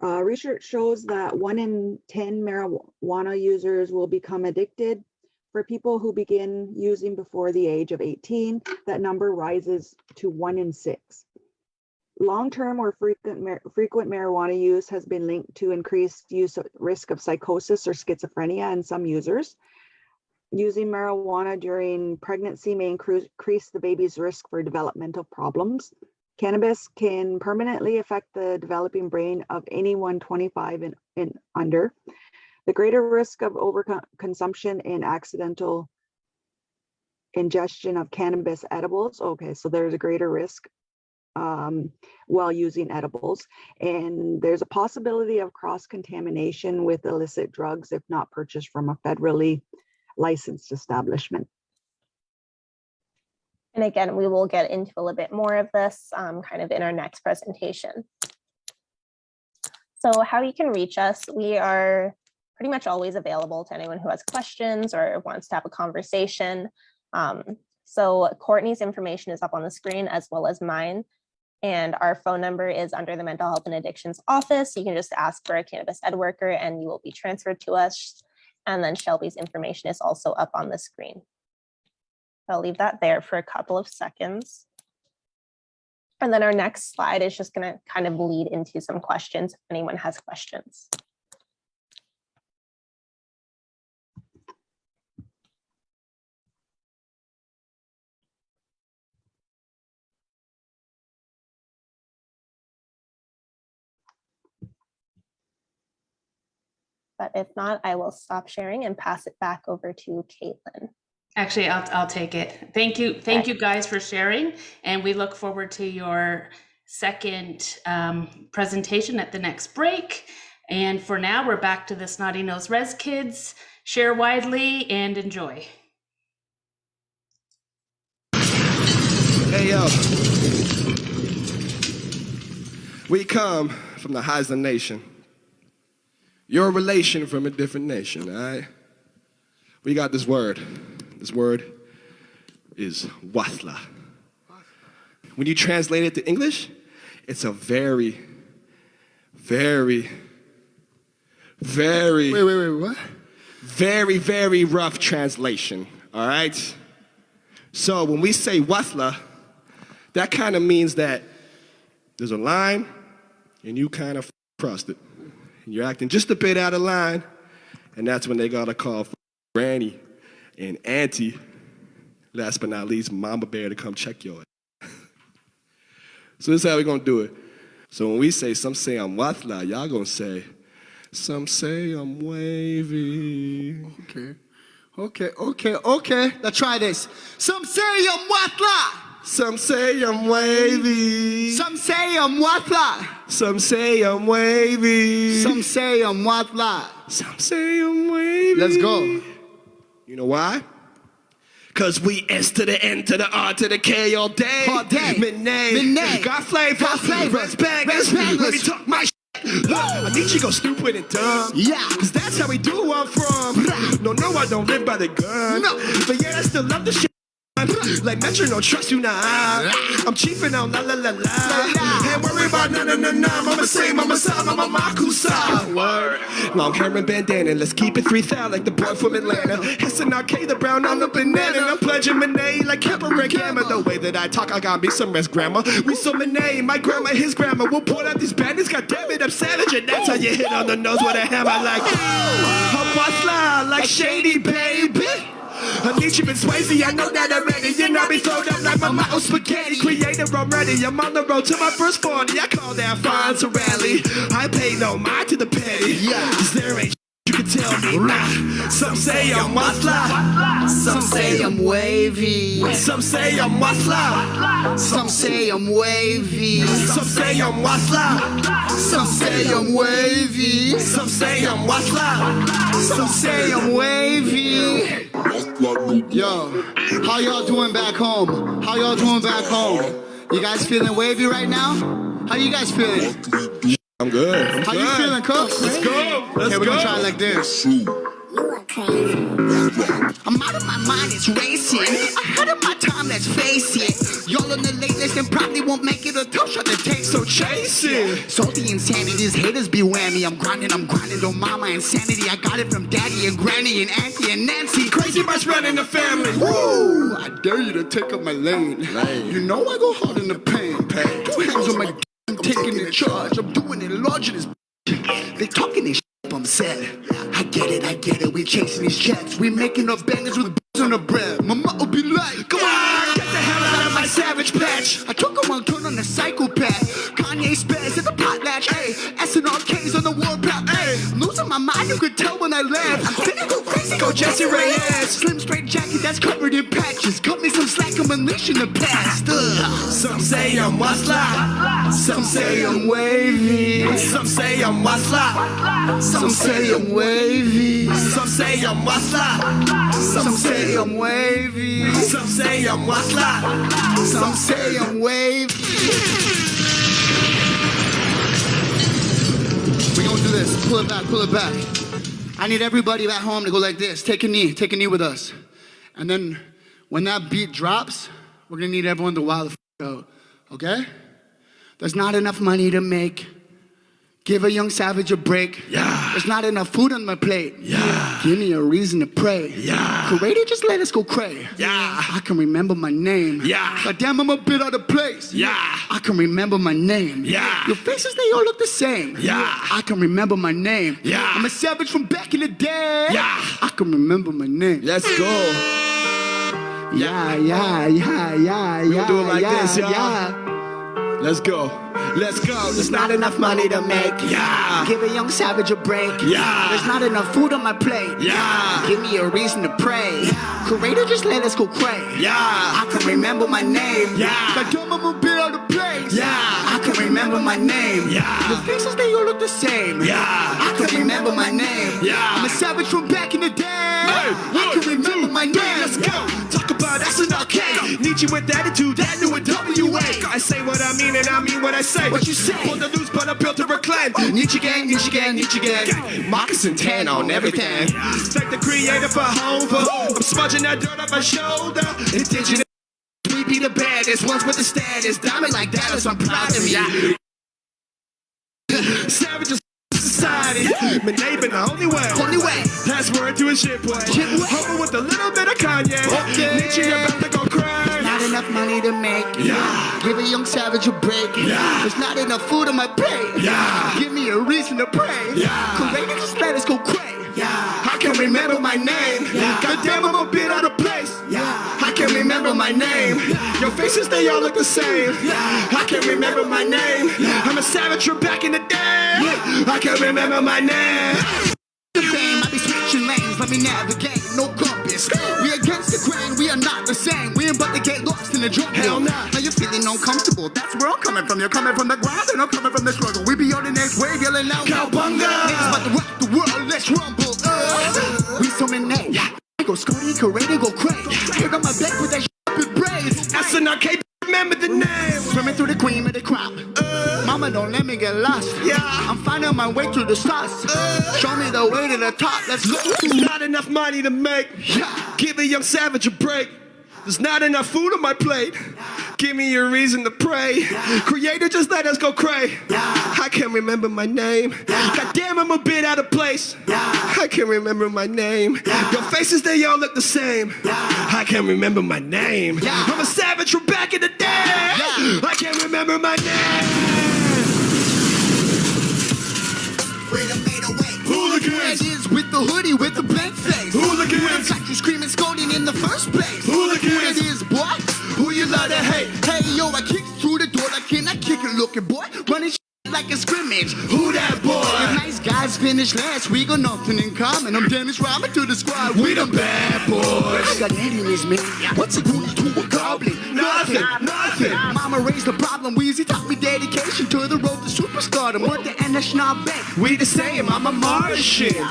Research shows that 1 in 10 marijuana users will become addicted. For people who begin using before the age of 18, that number rises to 1 in 6. Long-term or frequent marijuana use has been linked to increased risk of psychosis or schizophrenia in some users. Using marijuana during pregnancy may increase the baby's risk for developmental problems. Cannabis can permanently affect the developing brain of anyone 25 and under. The greater risk of overconsumption and accidental ingestion of cannabis edibles. Okay, so there's a greater risk while using edibles. And there's a possibility of cross-contamination with illicit drugs if not purchased from a federally licensed establishment. And again, we will get into a little bit more of this kind of in our next presentation. So how you can reach us, we are pretty much always available to anyone who has questions or wants to have a conversation. So Courtney's information is up on the screen as well as mine. And our phone number is under the Mental Health and Addictions Office. You can just ask for a cannabis ed worker and you will be transferred to us. And then Shelby's information is also up on the screen. I'll leave that there for a couple of seconds. And then our next slide is just going to kind of lead into some questions if anyone has questions. But if not, I will stop sharing and pass it back over to Caitlin. Actually, I'll take it. Thank you guys for sharing, and we look forward to your second presentation at the next break. And for now, we're back to the Snotty Nose Res Kids. Share widely and enjoy. Hey yo, we come from the Haisla Nation. You're a relation from a different nation, all right? We got this word. This word is Wathla. When you translate it to English, it's a very, very, very, what? very, very rough translation, all right? So when we say Wathla, that kind of means that there's a line and you kind of crossed it. And you're acting just a bit out of line, and that's when they gotta call for Granny and Auntie, last but not least, Mama Bear to come check your ass. So this is how we're gonna do it. So when we say, some say I'm Wathla, y'all gonna say, some say I'm wavy. Okay. Let's try this. Some say I'm Wathla. Some say I'm wavy. Some say I'm Wathla. Some say I'm wavy. Some say I'm Wathla. Some say I'm wavy. Let's go. You know why? Cause we S to the N to the R to the K all day. All day. Midnay. Got flavor. Respect. Let me talk my shit. I need you go stupid and dumb. Yeah. Cause that's how we do where I'm from. No, I don't live by the gun. No. But yeah, I still love the shit. Like Metro, no trust you now. I'm chiefing on la la la la. Ain't worry about na na na na. Mama say, mama sa, mama makusa. Word. Long hair and bandana, let's keep it 3,000 like the boy from Atlanta. It's an arcade, the brown on the banana. I'm pledging Monet like Kemper and Gamma. The way that I talk, I got me some rest grammar. We so Monet, my grandma, his grandma. We'll point out these bandits, god damn it, I'm savage. And that's how you hit on the nose with a hammer like Wathla, like Shady, baby. Anishi been Swayze, I know that already. You know me thrown up like my mouse spaghetti. Creator already, I'm on the road to my first 40. I call that fine to rally. I pay no mind to the petty. Yeah, cause there ain't you can tell me. Nah. Some say I'm Wathla. Some say I'm wavy. Some say I'm Wathla. Some say I'm wavy. Some say I'm Wathla. Some say I'm wavy. Some say I'm Wathla. Some say I'm wavy. Yo, how y'all doing back home? How y'all doing back home? You guys feeling wavy right now? How you guys feeling? I'm good. How you feeling, Cooks? Let's go. Okay, we're gonna try it like this. I'm out of my mind, it's racing. Ahead of my time, let's face it. Y'all on the late list and probably won't make it a tough shot to take, so chase it. So the insanity, these haters beware me. I'm grinding, don't mind my insanity. I got it from daddy and granny and auntie and Nancy. Crazy much running the family. Woo! I dare you to take up my lane. You know I go hard in the pain. Two hands on my I'm taking the charge. I'm doing it larger this. They talking this shit, I'm sad. I get it, we chasing these checks. We making up bangers with on the bread. Mama will be like, come on, get the hell out of my savage patch. I took a wrong turn on the psychopath. Kanye spares at the potlatch, ayy. SNRK's on the warpath, ayy. Losing on my mind, you could tell when I laugh. I'm finna go crazy, go Jesse Reyes. Slim straight jacket that's covered in patches. Cut me some slack, I'm unleashing the past. Some say I'm Wasla, Some say I'm wavy. some say I'm Wasla, Some say I'm wavy. some say I'm Wasla, Some say I'm wavy. some say I'm Wasla. Some say I'm wavy. We gonna do this. Pull it back, pull it back. I need everybody at home to go like this. Take a knee with us. And then when that beat drops, we're gonna need everyone to wild the f out. Okay? There's not enough money to make. Give a young savage a break. Yeah. There's not enough food on my plate. Yeah. Give me a reason to pray. Yeah. Creator, just let us go cray. Yeah. I can remember my name. Yeah. God damn, I'm a bit out of place. Yeah. I can remember my name. Yeah. Your faces, they all look the same. Yeah. I can remember my name. Yeah. I'm a savage from back in the day. Yeah. I can remember my name. Let's go. Yeah. We gonna do it like this, y'all. yeah. Let's go. Let's go. There's not enough money to make. Yeah. Give a young savage a break. Yeah. There's not enough food on my plate. Yeah. Give me a reason to pray. Creator, just let us go cray. Yeah. I can remember my name. Yeah. God damn, I'm a bit out of place. Yeah. I can remember my name. Yeah. The faces, they all look the same. Yeah. I can remember my name. Yeah. I'm a savage from back in the day. I can remember my name. Let's go. Talk about SNRK. Nietzsche with attitude, that new WA. I say what I mean and I mean what I say. What you say? Want to lose, but I'm built to reclaim. Nietzsche gang, Nietzsche gang, Nietzsche gang. Moccasin tan on everything. Take the creator for home. I'm smudging that dirt off my shoulder. Indigenous. We be the baddest ones with the status. Diamond like Dallas, I'm proud of me. Savages society. My neighbor, the only way. Only way. That's word to a shit boy. Homer with a little bit of Kanye. Okay. Nietzsche about to go cry. Not enough money to make. Yeah. Give a young savage a break. Yeah. There's not enough food on my plate. Yeah. Give me a reason to pray. Yeah. Creator, just let us go cray. I can remember my name. God damn, I'm a bit out of place. I can remember my name. Your faces, they all look the same. I can remember my name. I'm a savage from back in the day. I can remember my name. The fame, I be switching lanes, let me navigate, no compass. We against the grain, we are not the same. We ain't about to get lost in the drug Hell deal. nah. Now you're feeling uncomfortable, that's where I'm coming from. You're coming from the ground and I'm coming from the struggle. We be on the next wave, yelling out Cowabunga. Niggas about to rock the world, let's rumble. We so many, I go Scotty, Creator, go crazy. Here got my back with that shit with braids. SNRK, remember the name. Swimming through the cream of the crop. Mama, don't let me get lost. Yeah. I'm finding my way through the stars. Show me the way to the top. Let's go. Not enough money to make. Give a young savage a break. There's not enough food on my plate. Give me a reason to pray. Creator, just let us go cray. I can't remember my name. God damn, I'm a bit out of place. I can't remember my name. Your faces, they all look the same. I can't remember my name. I'm a savage from back in the day. I can't remember my name. Hooligans is with the hoodie with the blank face. Hooligans. Who got you screaming, scolding in the first place? Hooligans. Who it is, boy? Who you love to hate? Hey, yo, I kicked through the door like can I kick it looking, boy? Running like a scrimmage. Who that boy? If nice guys finished last, we got nothing in common. I'm Dennis Rodman to the squad. We the bad boys. I got enemies, man. What's it gonna do to a goblin? Nothing. Mama raised the problem. Weezy taught me dedication to the road to superstardom. What the National Bank? We the same, I'm a Martian.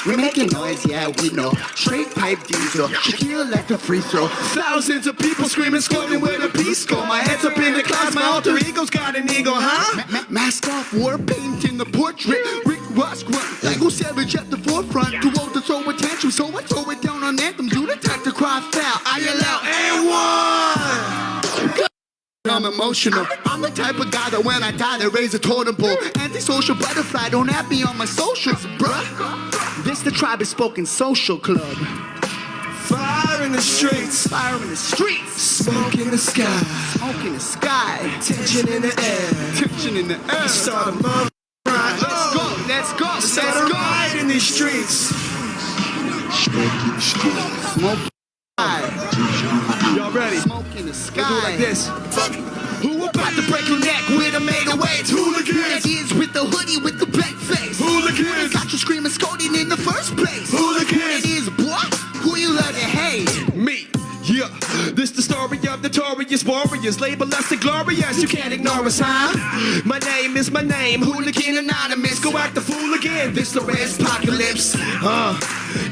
We're making noise, yeah, we know. Straight pipe diesel. Shaquille left a free throw. Thousands of people screaming, scolding with a peace go. My head's up in the clouds, my alter ego's got an ego, huh? Mask off, war paint in the portrait. Rick Ross grunt. Like Savage at the forefront. Too old to throw attention, so I throw it down on anthem. Do the tech to cry foul. I yell out, and one. I'm emotional. I'm the type of guy that when I die, they raise a totem pole. Antisocial butterfly, don't have me on my socials, bruh. This the Tribe is Spoken Social Club. Fire in the streets. Fire in the streets. Smoke in the sky. Smoke in the sky. Tension in the air. Tension in the air. Start a love ride. Let's go, let's go, Start a let's go. ride in these streets. Smoke Y'all ready? Smoke in the We'll sky. do it like this. Who about to break your neck with a 808? Hooligans. It is with the hoodie with the black face. Hooligans. Got you screaming, scolding in the first place. Hooligans. It is, boy, who you love to hate. Me, yeah. This the story of notorious warriors. Label us inglorious. You can't ignore us, huh? My name is my name. Hooligan Anonymous. Go act the fool again. This the red apocalypse.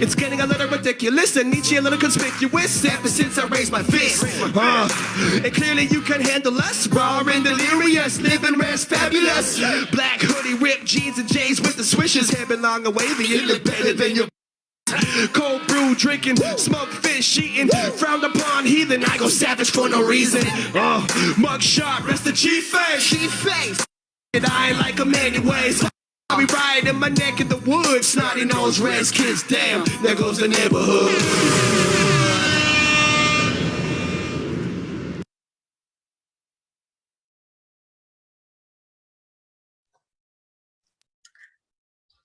It's getting a little ridiculous and each year a little conspicuous ever since I raised my fist. And clearly you can handle us. Raw and delirious. Living rest fabulous. Black hoodie, ripped jeans and J's with the swishes. Hair belong away. The independent than your cold brew drinking, smoke fish eating, frowned upon heathen. I go savage for no reason. Mug shot, rest the chief face. Chief face. And I ain't like him anyways. I'll be riding my neck in the woods. Snotty nose Reds kids, damn, there goes the neighborhood.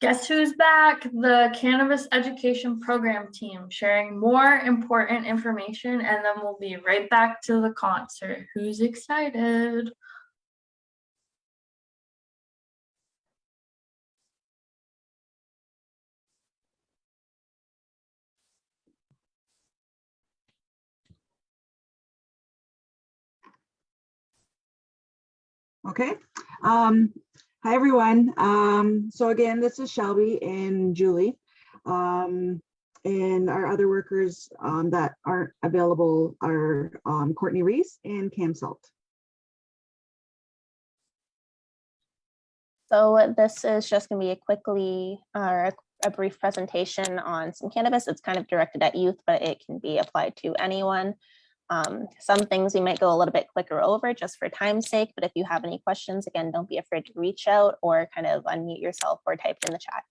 Guess who's back? The Cannabis Education Program team sharing more important information, and then we'll be right back to the concert. Who's excited? Okay. Hi, everyone. So again, this is Shelby and Julie. And our other workers that aren't available are Courtney Reese and Cam Salt. So this is just going to be a brief presentation on some cannabis. It's kind of directed at youth, but it can be applied to anyone. Some things we might go a little bit quicker over just for time's sake, but if you have any questions, again, don't be afraid to reach out or kind of unmute yourself or type in the chat.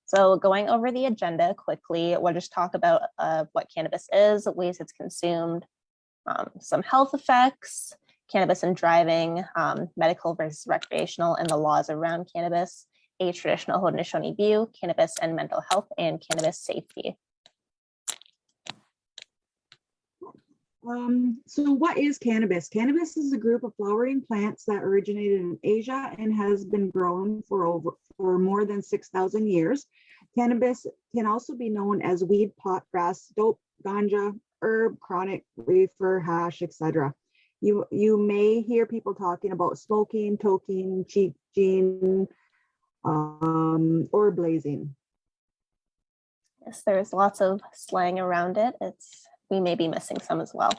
So going over the agenda quickly, we'll just talk about what cannabis is, ways it's consumed, some health effects, cannabis and driving, medical versus recreational, and the laws around cannabis, a traditional Haudenosaunee view, cannabis and mental health, and cannabis safety. So what is cannabis? Cannabis is a group of flowering plants that originated in Asia and has been grown for more than 6,000 years. Cannabis can also be known as weed, pot, grass, dope, ganja, herb, chronic, reefer, hash, etc. You may hear people talking about smoking, toking, cheating, or blazing. Yes, there's lots of slang around it. We may be missing some as well.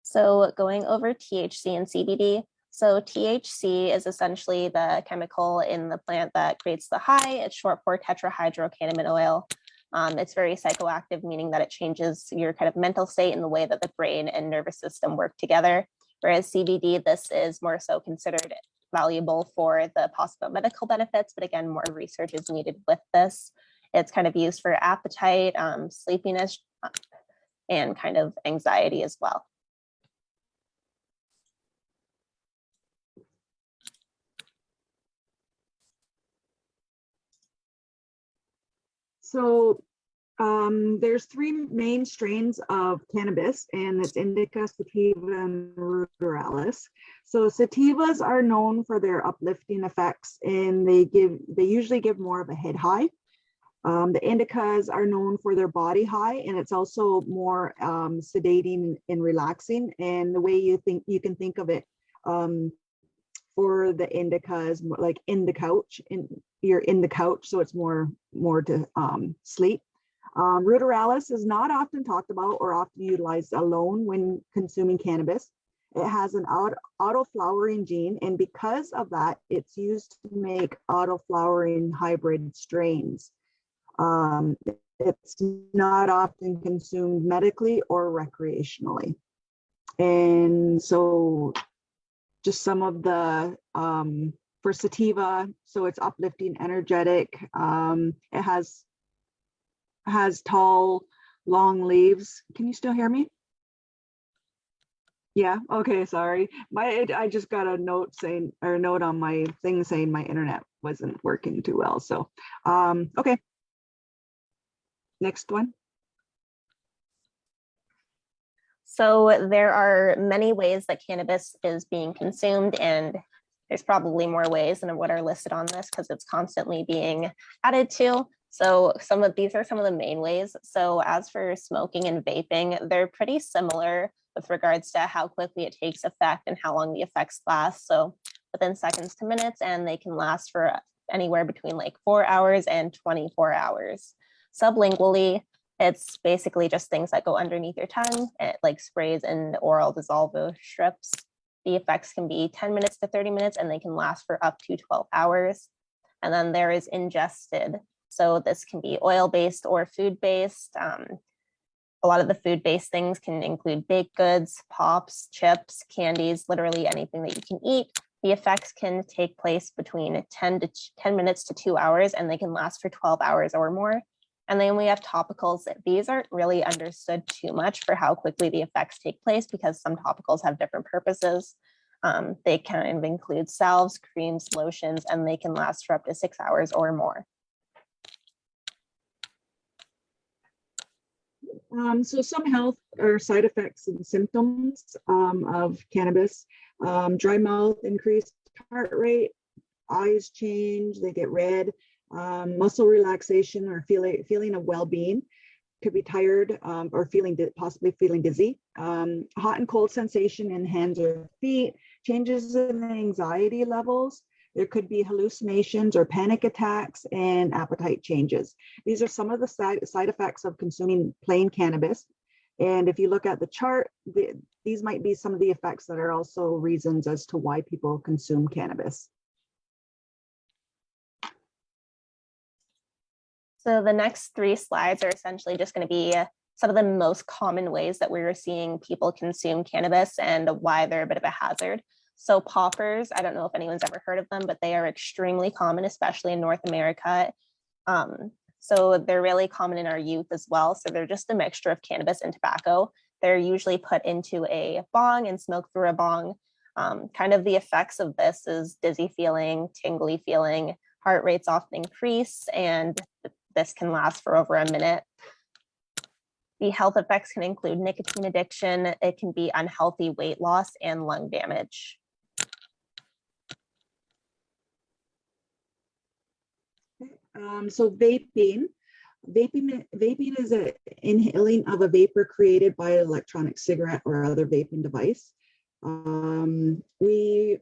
So going over THC and CBD. So THC is essentially the chemical in the plant that creates the high. It's short for tetrahydrocannabinol oil. It's very psychoactive, meaning that it changes your kind of mental state and the way that the brain and nervous system work together. Whereas CBD, this is more so considered valuable for the possible medical benefits, but again, more research is needed with this. It's kind of used for appetite, sleepiness, and kind of anxiety as well. So there's three main strains of cannabis, and it's indica, sativa, and ruderalis. So sativas are known for their uplifting effects, and they usually give more of a head high. The indicas are known for their body high, and it's also more sedating and relaxing. And the way you can think of it for the indicas, like in the couch, you're in the couch, so it's more to sleep. Ruderalis is not often talked about or often utilized alone when consuming cannabis. It has an auto-flowering gene, and because of that, it's used to make auto-flowering hybrid strains. It's not often consumed medically or recreationally. And so just some of the, for sativa, so it's uplifting, energetic. It has tall, long leaves. Can you still hear me? Yeah, okay, sorry. I just got a note on my thing saying my internet wasn't working too well. So, okay. Next one. So there are many ways that cannabis is being consumed, and There's probably more ways than what are listed on this because it's constantly being added to. So these are some of the main ways. So as for smoking and vaping, they're pretty similar with regards to how quickly it takes effect and how long the effects last. So within seconds to minutes, and they can last for anywhere between like 4 hours and 24 hours. Sublingually, it's basically just things that go underneath your tongue, like sprays and oral dissolvo strips. The effects can be 10 minutes to 30 minutes, and they can last for up to 12 hours. And then there is ingested. So this can be oil-based or food-based. A lot of the food-based things can include baked goods, pops, chips, candies, literally anything that you can eat. The effects can take place between 10 minutes to 2 hours, and they can last for 12 hours or more. And then we have topicals. These aren't really understood too much for how quickly the effects take place because some topicals have different purposes. They can include salves, creams, lotions, and they can last for up to 6 hours or more. So some health or side effects and symptoms of cannabis: dry mouth, increased heart rate, eyes change, they get red, muscle relaxation or feeling of well-being, could be tired or possibly feeling dizzy, hot and cold sensation in hands or feet, changes in anxiety levels. There could be hallucinations or panic attacks and appetite changes. These are some of the side effects of consuming plain cannabis. And if you look at the chart, these might be some of the effects that are also reasons as to why people consume cannabis. So the next 3 slides are essentially just going to be some of the most common ways that we're seeing people consume cannabis and why they're a bit of a hazard. So poppers, I don't know if anyone's ever heard of them, but they are extremely common, especially in North America. So they're really common in our youth as well. So they're just a mixture of cannabis and tobacco. They're usually put into a bong and smoked through a bong. Kind of the effects of this is dizzy feeling, tingly feeling, heart rates often increase, and this can last for over a minute. The health effects can include nicotine addiction. It can be unhealthy weight loss and lung damage. So vaping is an inhaling of a vapor created by an electronic cigarette or other vaping device. We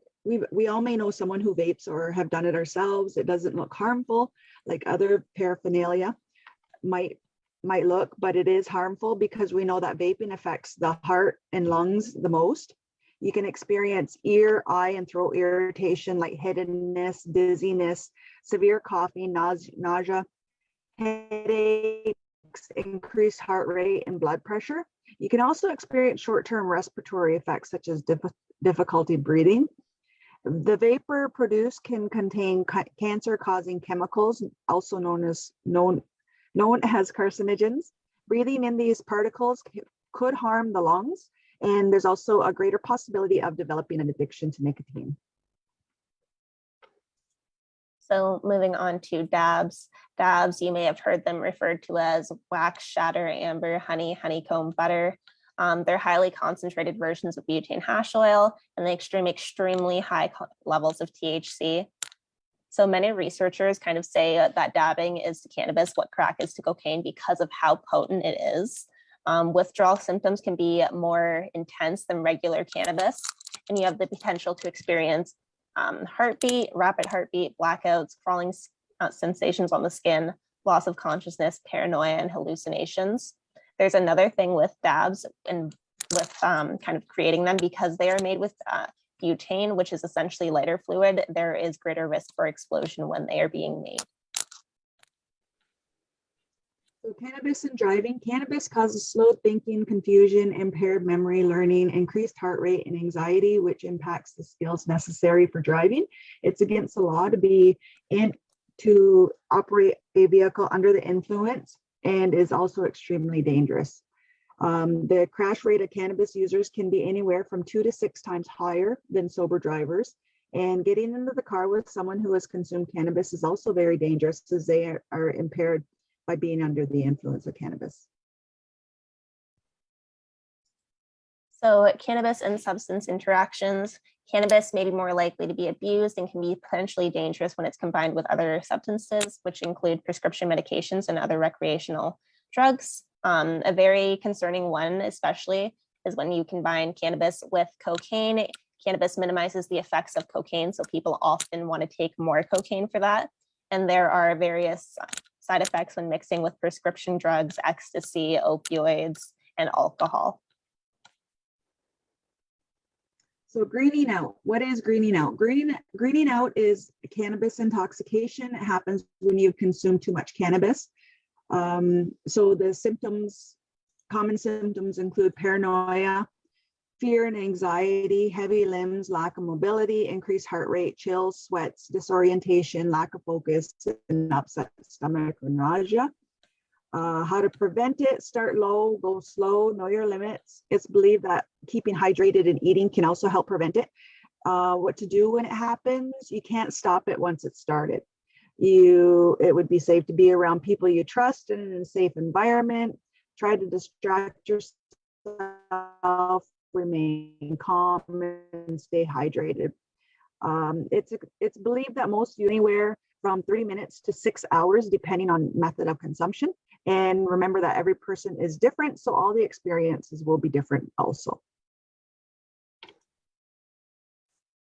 all may know someone who vapes or have done it ourselves. It doesn't look harmful like other paraphernalia might look, but it is harmful because we know that vaping affects the heart and lungs the most. You can experience ear, eye, and throat irritation, lightheadedness, dizziness, severe coughing, nausea, headaches, increased heart rate, and blood pressure. You can also experience short-term respiratory effects such as difficulty breathing. The vapor produced can contain cancer-causing chemicals, also known as carcinogens. Breathing in these particles could harm the lungs, and there's also a greater possibility of developing an addiction to nicotine. So moving on to dabs. Dabs, you may have heard them referred to as wax, shatter, amber, honey, honeycomb, butter. They're highly concentrated versions of butane hash oil, and they extremely high levels of THC. So many researchers kind of say that dabbing is to cannabis what crack is to cocaine because of how potent it is. Withdrawal symptoms can be more intense than regular cannabis, and you have the potential to experience heartbeat, rapid heartbeat, blackouts, crawling sensations on the skin, loss of consciousness, paranoia, and hallucinations. There's another thing with dabs and with kind of creating them, because they are made with butane, which is essentially lighter fluid. There is greater risk for explosion when they are being made. So cannabis and driving. Cannabis causes slow thinking, confusion, impaired memory, learning, increased heart rate, and anxiety, which impacts the skills necessary for driving. It's against the law to operate a vehicle under the influence, and is also extremely dangerous. The crash rate of cannabis users can be anywhere from 2 to 6 times higher than sober drivers. And getting into the car with someone who has consumed cannabis is also very dangerous, as they are impaired by being under the influence of cannabis. So cannabis and substance interactions Cannabis may be more likely to be abused and can be potentially dangerous when it's combined with other substances, which include prescription medications and other recreational drugs. A very concerning one, especially, is when you combine cannabis with cocaine. Cannabis minimizes the effects of cocaine, so people often want to take more cocaine for that. And there are various side effects when mixing with prescription drugs, ecstasy, opioids, and alcohol. So greening out, what is greening out? Greening out is cannabis intoxication. It happens when you've consumed too much cannabis. So the symptoms, common symptoms include paranoia, fear and anxiety, heavy limbs, lack of mobility, increased heart rate, chills, sweats, disorientation, lack of focus, and upset stomach or nausea. How to prevent it: start low, go slow, know your limits. It's believed that keeping hydrated and eating can also help prevent it. What to do when it happens: you can't stop it once it's started. It would be safe to be around people you trust and in a safe environment. Try to distract yourself, remain calm, and stay hydrated. It's believed that most use anywhere from 30 minutes to 6 hours, depending on method of consumption. And remember that every person is different, so all the experiences will be different also.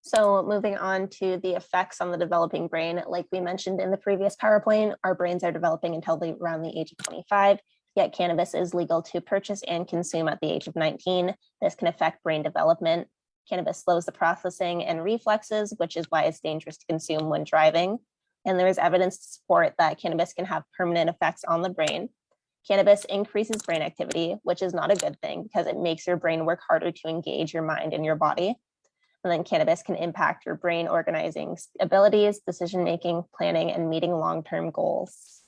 So moving on to the effects on the developing brain, like we mentioned in the previous PowerPoint, our brains are developing until around the age of 25, yet cannabis is legal to purchase and consume at the age of 19. This can affect brain development. Cannabis slows the processing and reflexes, which is why it's dangerous to consume when driving. And there is evidence to support that cannabis can have permanent effects on the brain. Cannabis increases brain activity, which is not a good thing because it makes your brain work harder to engage your mind and your body. And then cannabis can impact your brain organizing abilities, decision-making, planning, and meeting long-term goals.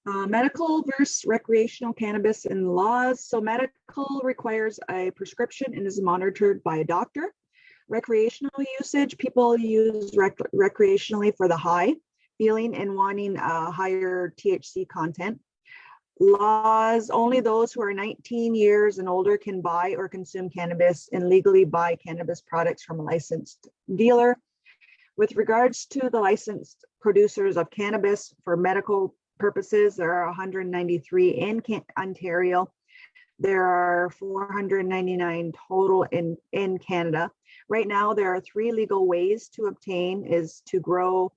Medical versus recreational cannabis and laws. So medical requires a prescription and is monitored by a doctor. Recreational usage, people use recreationally for the high, feeling and wanting a higher THC content. Laws: only those who are 19 years and older can buy or consume cannabis and legally buy cannabis products from a licensed dealer. With regards to the licensed producers of cannabis for medical purposes, there are 193 in Ontario. There are 499 total in Canada. Right now, there are 3 legal ways to obtain: is to grow,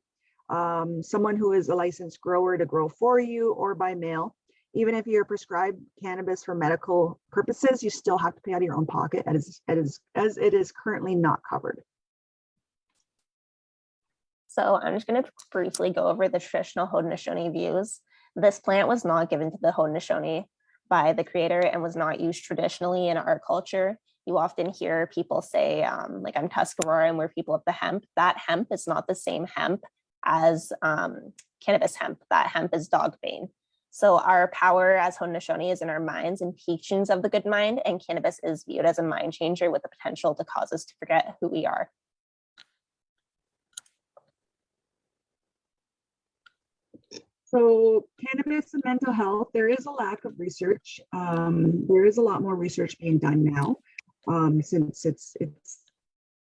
someone who is a licensed grower to grow for you, or by mail. Even if you're prescribed cannabis for medical purposes, you still have to pay out of your own pocket as it is currently not covered. So I'm just going to briefly go over the traditional Haudenosaunee views. This plant was not given to the Haudenosaunee by the creator and was not used traditionally in our culture. You often hear people say, like, I'm Tuscarora and we're people of the hemp. That hemp is not the same hemp as cannabis hemp. That hemp is dog bane. So our power as Haudenosaunee is in our minds and teachings of the good mind, and cannabis is viewed as a mind changer with the potential to cause us to forget who we are. So cannabis and mental health, there is a lack of research. There is a lot more research being done now since it's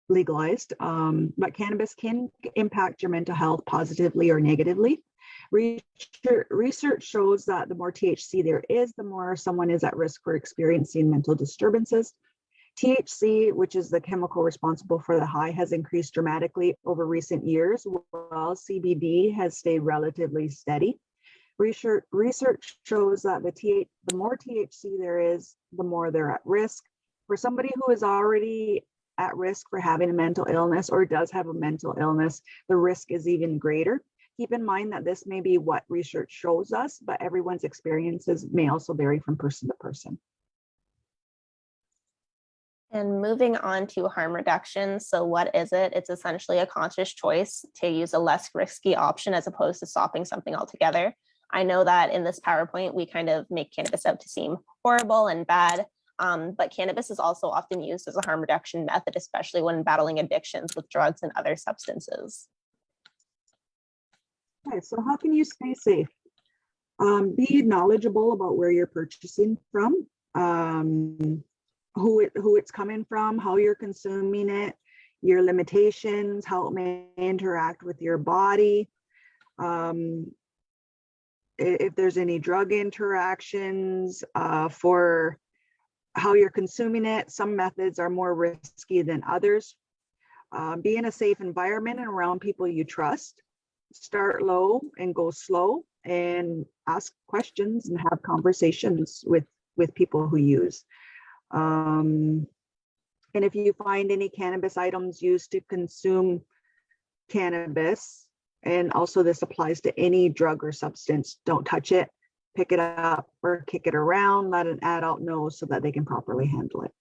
legalized, but cannabis can impact your mental health positively or negatively. Research shows that the more THC there is, the more someone is at risk for experiencing mental disturbances. THC, which is the chemical responsible for the high, has increased dramatically over recent years, while CBD has stayed relatively steady. Research shows that the more THC there is, the more they're at risk. For somebody who is already at risk for having a mental illness or does have a mental illness, the risk is even greater. Keep in mind that this may be what research shows us, but everyone's experiences may also vary from person to person. And moving on to harm reduction. So what is it? It's essentially a conscious choice to use a less risky option as opposed to stopping something altogether. I know that in this PowerPoint, we kind of make cannabis out to seem horrible and bad, but cannabis is also often used as a harm reduction method, especially when battling addictions with drugs and other substances. Okay, so how can you stay safe? Be knowledgeable about where you're purchasing from. who it's coming from, how you're consuming it, your limitations, how it may interact with your body. If there's any drug interactions, for how you're consuming it. Some methods are more risky than others. Be in a safe environment and around people you trust. Start low and go slow, and ask questions and have conversations with people who use. And if you find any cannabis items used to consume cannabis, and also this applies to any drug or substance, don't touch it, pick it up or kick it around, let an adult know so that they can properly handle it.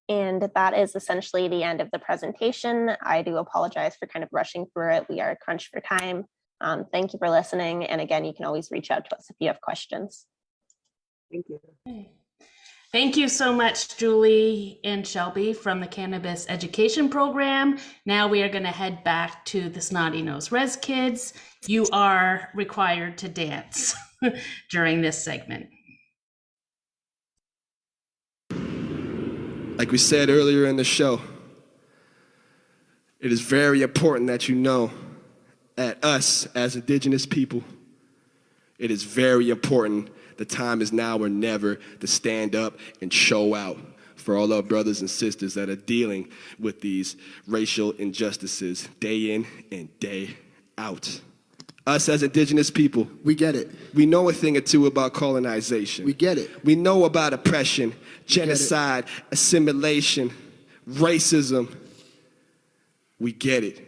And that is essentially the end of the presentation. I do apologize for kind of rushing through it. We are crunched for time. Thank you for listening. And again, you can always reach out to us if you have questions. Thank you. Thank you so much, Julie and Shelby from the Cannabis Education Program. Now we are going to head back to the Snotty Nose Res Kids. You are required to dance during this segment. Like we said earlier in the show, it is very important that you know that us as Indigenous people, it is very important. The time is now or never to stand up and show out for all our brothers and sisters that are dealing with these racial injustices day in and day out. Us as Indigenous people, We get it. we know a thing or two about colonization. We get it. We know about oppression, genocide, assimilation, racism. We get it.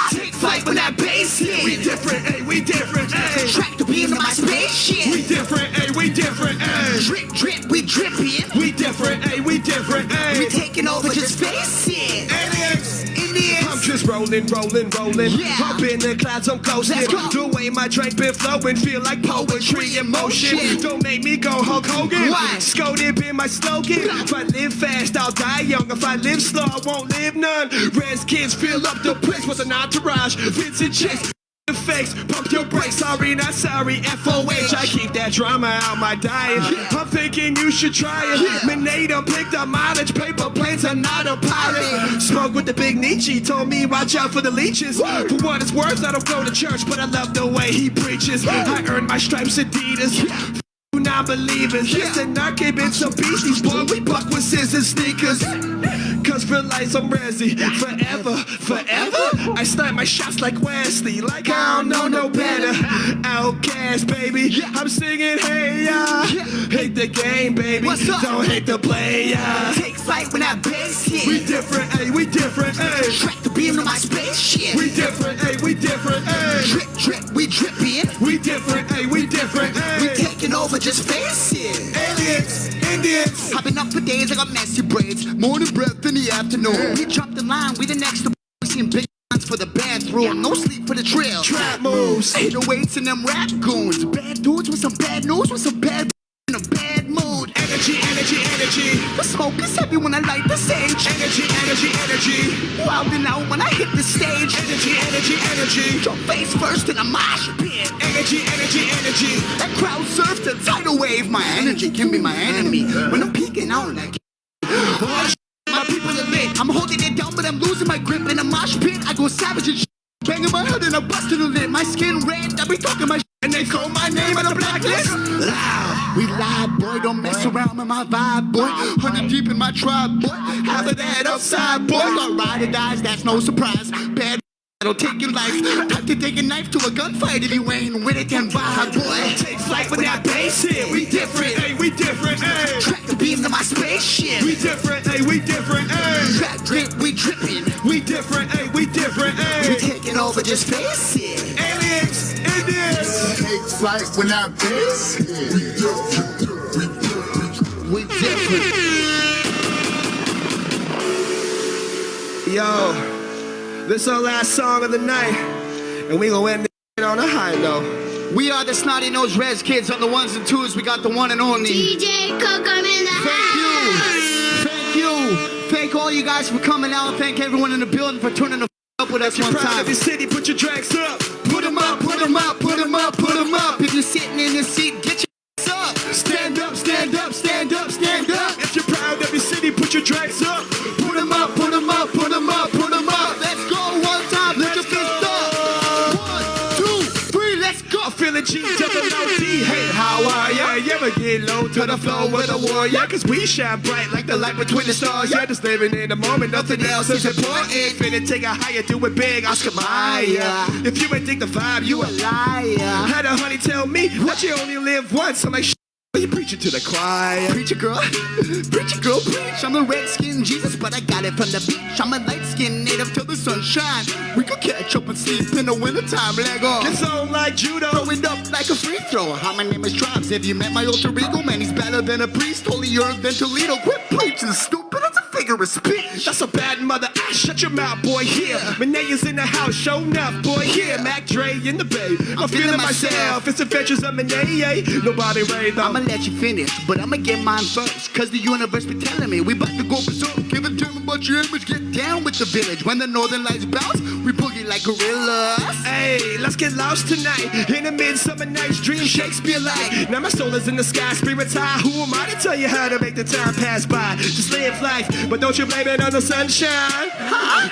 Take flight when that bass hit. We different, ayy, we different, ayy. Track the beam of my spaceship. We different, ayy, we different, ayy. Drip, drip, we drippin'. We different, ayy, we different, ayy. We taking over, just face it. Aliens. Indians. I'm just rolling. Yeah. Up in the clouds, I'm coasting. Let's go. The way my drink been flowing, feel like poetry in motion. Don't make me go Hulk Hogan. Why? Scoded been my slogan. If I live fast, I'll die young. If I live slow, I won't live none. Res kids fill up the place with an entourage. Vincent chicks. The fakes, pump your brakes, sorry, not sorry, FOH. I keep that drama out my diet. I'm thinking you should try it. Menado picked up mileage, paper planes are not a pilot. Smoke with the big Nietzsche, told me watch out for the leeches. For what it's worth, I don't go to church, but I love the way he preaches. I earned my stripes, Adidas. Non-believers, listen, I keep in some beasties, boy, we buck with scissors sneakers. Cause for life I'm Rezzy, forever. I snipe my shots like Wesley, like I don't know no better. Outcast, baby, I'm singing, hey ya. Hate the game, baby, don't hate the player. Take flight when that bass hit. We different, ayy, we different, ayy. Track the beam of my spaceship. We different, ayy, we different, ayy. Drip, drip, we drippin'. We different, ayy, we different, ayy. We taking over, just face it. Aliens, Indians. I've been up for days, I got messy braids. Morning breath in the afternoon. We dropped the line, we the next to seeing big lines for the bathroom. No sleep for the trail. Trap moves. 808s and them rap goons. Bad dudes with some bad news, with some bad in a bad mood. Energy. The smoke is heavy when I light the sage. Energy. Wilding out when I hit the stage. Energy. Your face first in a mosh pit. Energy. That crowd surfs the tidal wave. My energy can be my enemy when I'm peeking out like. Oh, my people are lit. I'm holding it down, but I'm losing my grip in a mosh pit. I go savage and banging my head and I'm busting the lid. My skin red, I be talking my and they call my name on the blacklist. Loud, we lie, boy. Don't mess around with my vibe, boy. 100 deep in my tribe, boy. Half of that outside, boy. Got ride or dies, that's no surprise. Bad. It'll take your life. Time to take a knife to a gunfight if you ain't with it, then bye, boy. Take flight with that bass hit. We different, ayy, we different, ayy. Track the beam of my spaceship. We different, ayy, we different, ayy. Track drip, we drippin'. We different, ayy, we different, ayy. We taking over, just face it. Aliens, Indians. Take flight when I bass hit. We different. Yo. This our last song of the night, and we gonna end it on a high note. We are the Snotty Nose Res Kids on the ones and twos. We got the one and only DJ Cookum in the house. Thank you. Thank all you guys for coming out. Thank everyone in the building for turning the up with us one Proud time. of your city, put your drinks up. Put 'em up, put 'em up, put 'em up, put 'em up. If you're sitting in your seat, get your ass up. Stand you ever get low to the floor with a warrior? Cause we shine bright like the light between the stars. Yeah, just living in the moment, nothing else is important. Finna take a higher, do it big, Oscar Mayer. If you ain't think the vibe, you a liar. Had a honey tell me that you only live once. I'm like, you preaching to the choir. Preacher girl, preach. I'm a red-skinned Jesus, but I got it from the beach. I'm a light-skinned native till the sun shine. We could catch up and sleep in the wintertime, leg on. It's on like judo. Throw it up like a free throw. Hi, my name is Tribes. Have you met my alter ego? Man, he's better than a priest. Holier than Toledo. Quit preaching, stupid. It's a figure of speech. That's a bad mother. Shut your mouth, boy, here. Menea's in the house, show enough, boy, here. Mac Dre in the bay. I'm feeling myself. It's adventures of Menea. Nobody ready though. I'ma let you finish, but I'ma get mine first. Cause the universe be telling me we bout to go berserk. Give a damn about your image, get down with the village. When the northern lights bounce, we boogie like gorillas. Hey, let's get lost tonight. In a midsummer night's dream, Shakespeare like. Now my soul is in the sky, spirits high. Who am I to tell you how to make the time pass by? Just live life, but don't you blame it on the sunshine.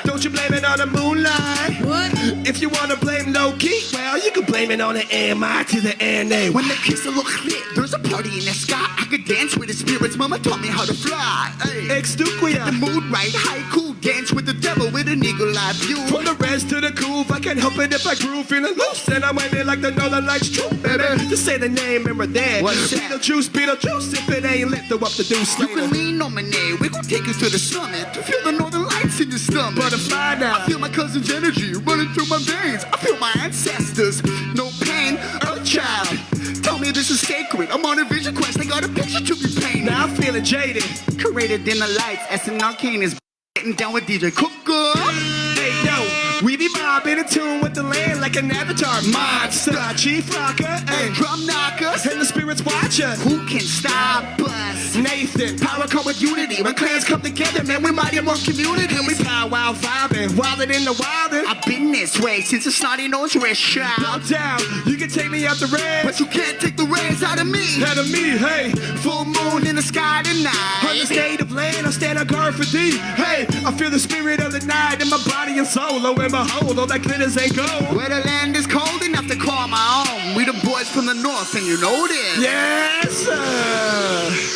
Don't you blame it on the moonlight. What? If you wanna blame Loki, well, you can blame it on the AMI to the NA. When the kiss a look lit, there's a party in the sky. I could dance with the spirits, mama taught me how to fly. Extuquia. The mood right, haiku, dance with the devil with an eagle-eye view. From the rest to the groove, I can't help it if I groove feeling loose. And I'm waiting like the northern lights true, baby. Just say the name and we're there. Beetlejuice, Beetlejuice, if it ain't lit, throw up the deuce You later. can lean on my name, we gon' take us to the summit. To feel the northern lights in your stomach. Butterfly now. I feel my cousin's energy running through my veins. I feel my ancestors, no pain, earth child. Tell me this is sacred, I'm on a vision quest, I got a picture to be painted. Now I'm feeling jaded. Created in the lights, SN Arcane is getting down with DJ Cooker. Hey yo, we be mobbing in tune with the land like an avatar monster. Chief rocker, And drum knockers, and the spirits watch us. who can stop us? Nathan, power come with unity. When clans come together, man, we might get more community. And we powwow vibing, wildin' in the wildin'. I've been this way since a snotty nose wrist Bow child. down, you can take me out the red. But you can't take the reins out of me. Out of me, hey. Full moon in the sky tonight. On this native land, I stand on guard for thee. Hey, I feel the spirit of the night in my body and soul. Lo and behold, all that glitters ain't gold. Where the land is cold enough to call my own. We the boys from the north, and you know this. Yes, sir.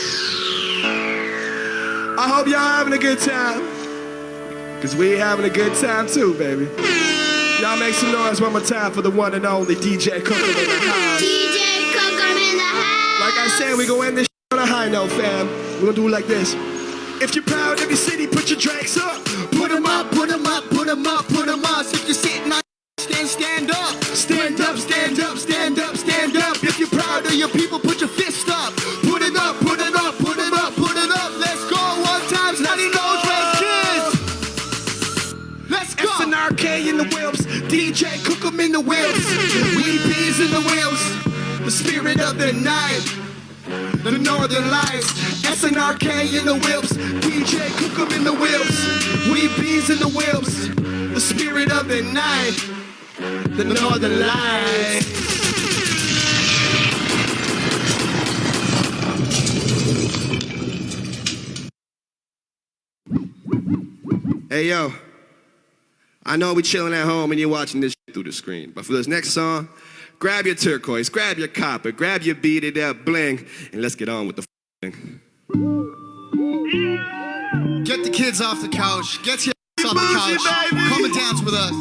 I hope y'all having a good time. Cause we having a good time too, baby. Y'all make some noise one more time for the one and only DJ Cooker in the house. DJ Cooker in the house. Like I said, we gon' end this on a high note, fam. We're gonna do it like this. If you're proud of your city, put your drinks up. Put 'em up, put 'em up, put 'em up, put 'em up. If you're sitting on stand up. Stand up, stand up, stand up, stand up. If you're proud of your people, put your fist up. Put it up, put it up, put it up, put it up. Let's go one time, snotty nose red kids. Let's go. SNRK in the wheels, DJ Cook 'em in the wheels. We bees in the wheels, The spirit of the night, the northern lights. SNRK in the wheels, DJ Cook 'em in the wheels. We bees in the wheels, the spirit of the night, the northern lights. Hey yo, I know we chilling at home and you're watching this through the screen, but for this next song, grab your turquoise, grab your copper, grab your beaded up bling, and let's get on with the thing. get the kids off the couch. Get your ass off the couch. Come and dance with us.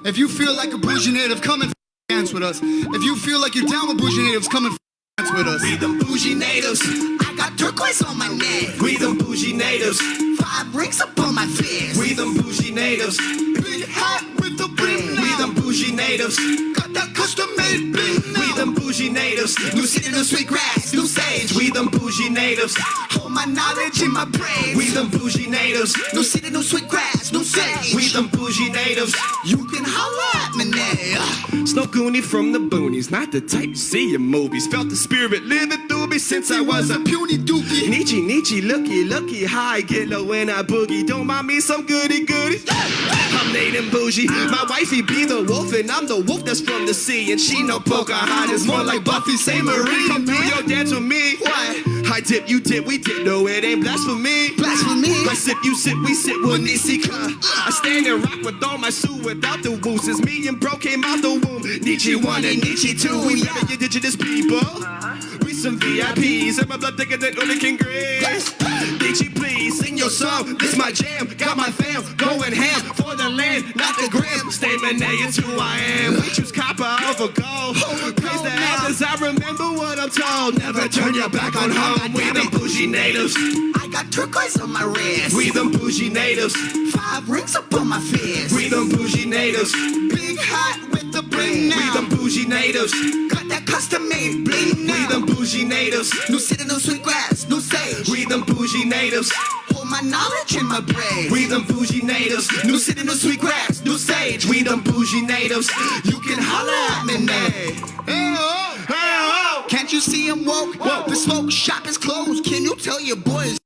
If you feel like a bougie native, come and dance with us. If you feel like you're down with bougie natives, come and dance with us. We them bougie natives, I got turquoise on my neck. we them bougie natives, 5 rings up on my fist. we them bougie natives, Big hat with the brim. we them bougie natives, Got that custom made bling. we them bougie natives, New city, new sweet grass, new sage. we them bougie natives, Hold my knowledge in my brain. we them bougie natives, New city, new sweet grass, new sage. we them bougie natives. You can holla at me now. Snow Goonie from the boonies, not the type you see in movies. Felt the spirit living through me since I was a puny dookie. Nietzsche, Nietzsche, looky, high, get low when I boogie. Don't mind me some goody goodies. I'm Native Bougie. My wifey be the wolf, and I'm the wolf that's from the sea. And she no Pocahontas, more like Buffy St. Marie. Come through your dance with me. Why? I dip, you dip, we dip. No, it ain't blasphemy. Blasphemy. I sip, you sip, we sip with Nisika. I stand and rock with all my suit without the woo. Since me and bro came out the womb. Nietzsche 1 and Nietzsche 2. We love indigenous people. We some VIPs. And my blood thicker than only can grace. Dixie, please sing your song. This my jam. Got my fam going ham for the land, not the gram. Statement A, it's who I am. We choose copper over gold. Praise the elders, I remember what I'm told. Never turn your back on home. We them bougie natives. I got turquoise on my wrist. We them bougie natives. 5 rings up on my fist. We them bougie natives. Big hat with the bling now. We them bougie natives. Got that custom made bling now. We them bougie natives. No city, no sweet grass, no sage. We them bougie natives. Hold my knowledge in my brain. We them bougie natives. No city, no sweet grass, no sage. We them bougie natives. You can holler at me now. Hey-oh, hey-oh. Can't you see I'm woke? The smoke shop is closed. Can you tell your boys?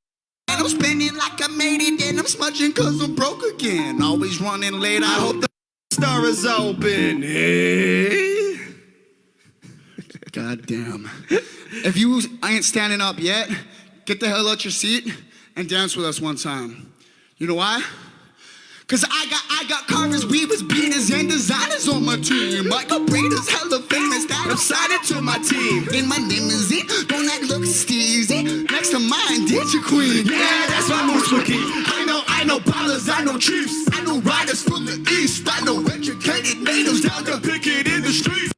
And I'm spending like I made it, and I'm smudging cause I'm broke again. Always running late, I hope the star is open. Hey. God damn. If you ain't standing up yet, get the hell out your seat and dance with us one time. You know why? Cause I got carvers, weavers, beaters, and designers on my team. Michael Breeder's hella famous, that I'm signed to my team. In my limousine, don't that look steezy? Next to mine, did you queen? Yeah, that's my moose rookie. I know ballers, I know chiefs. I know riders from the east. I know educated natives down to pick it in the streets.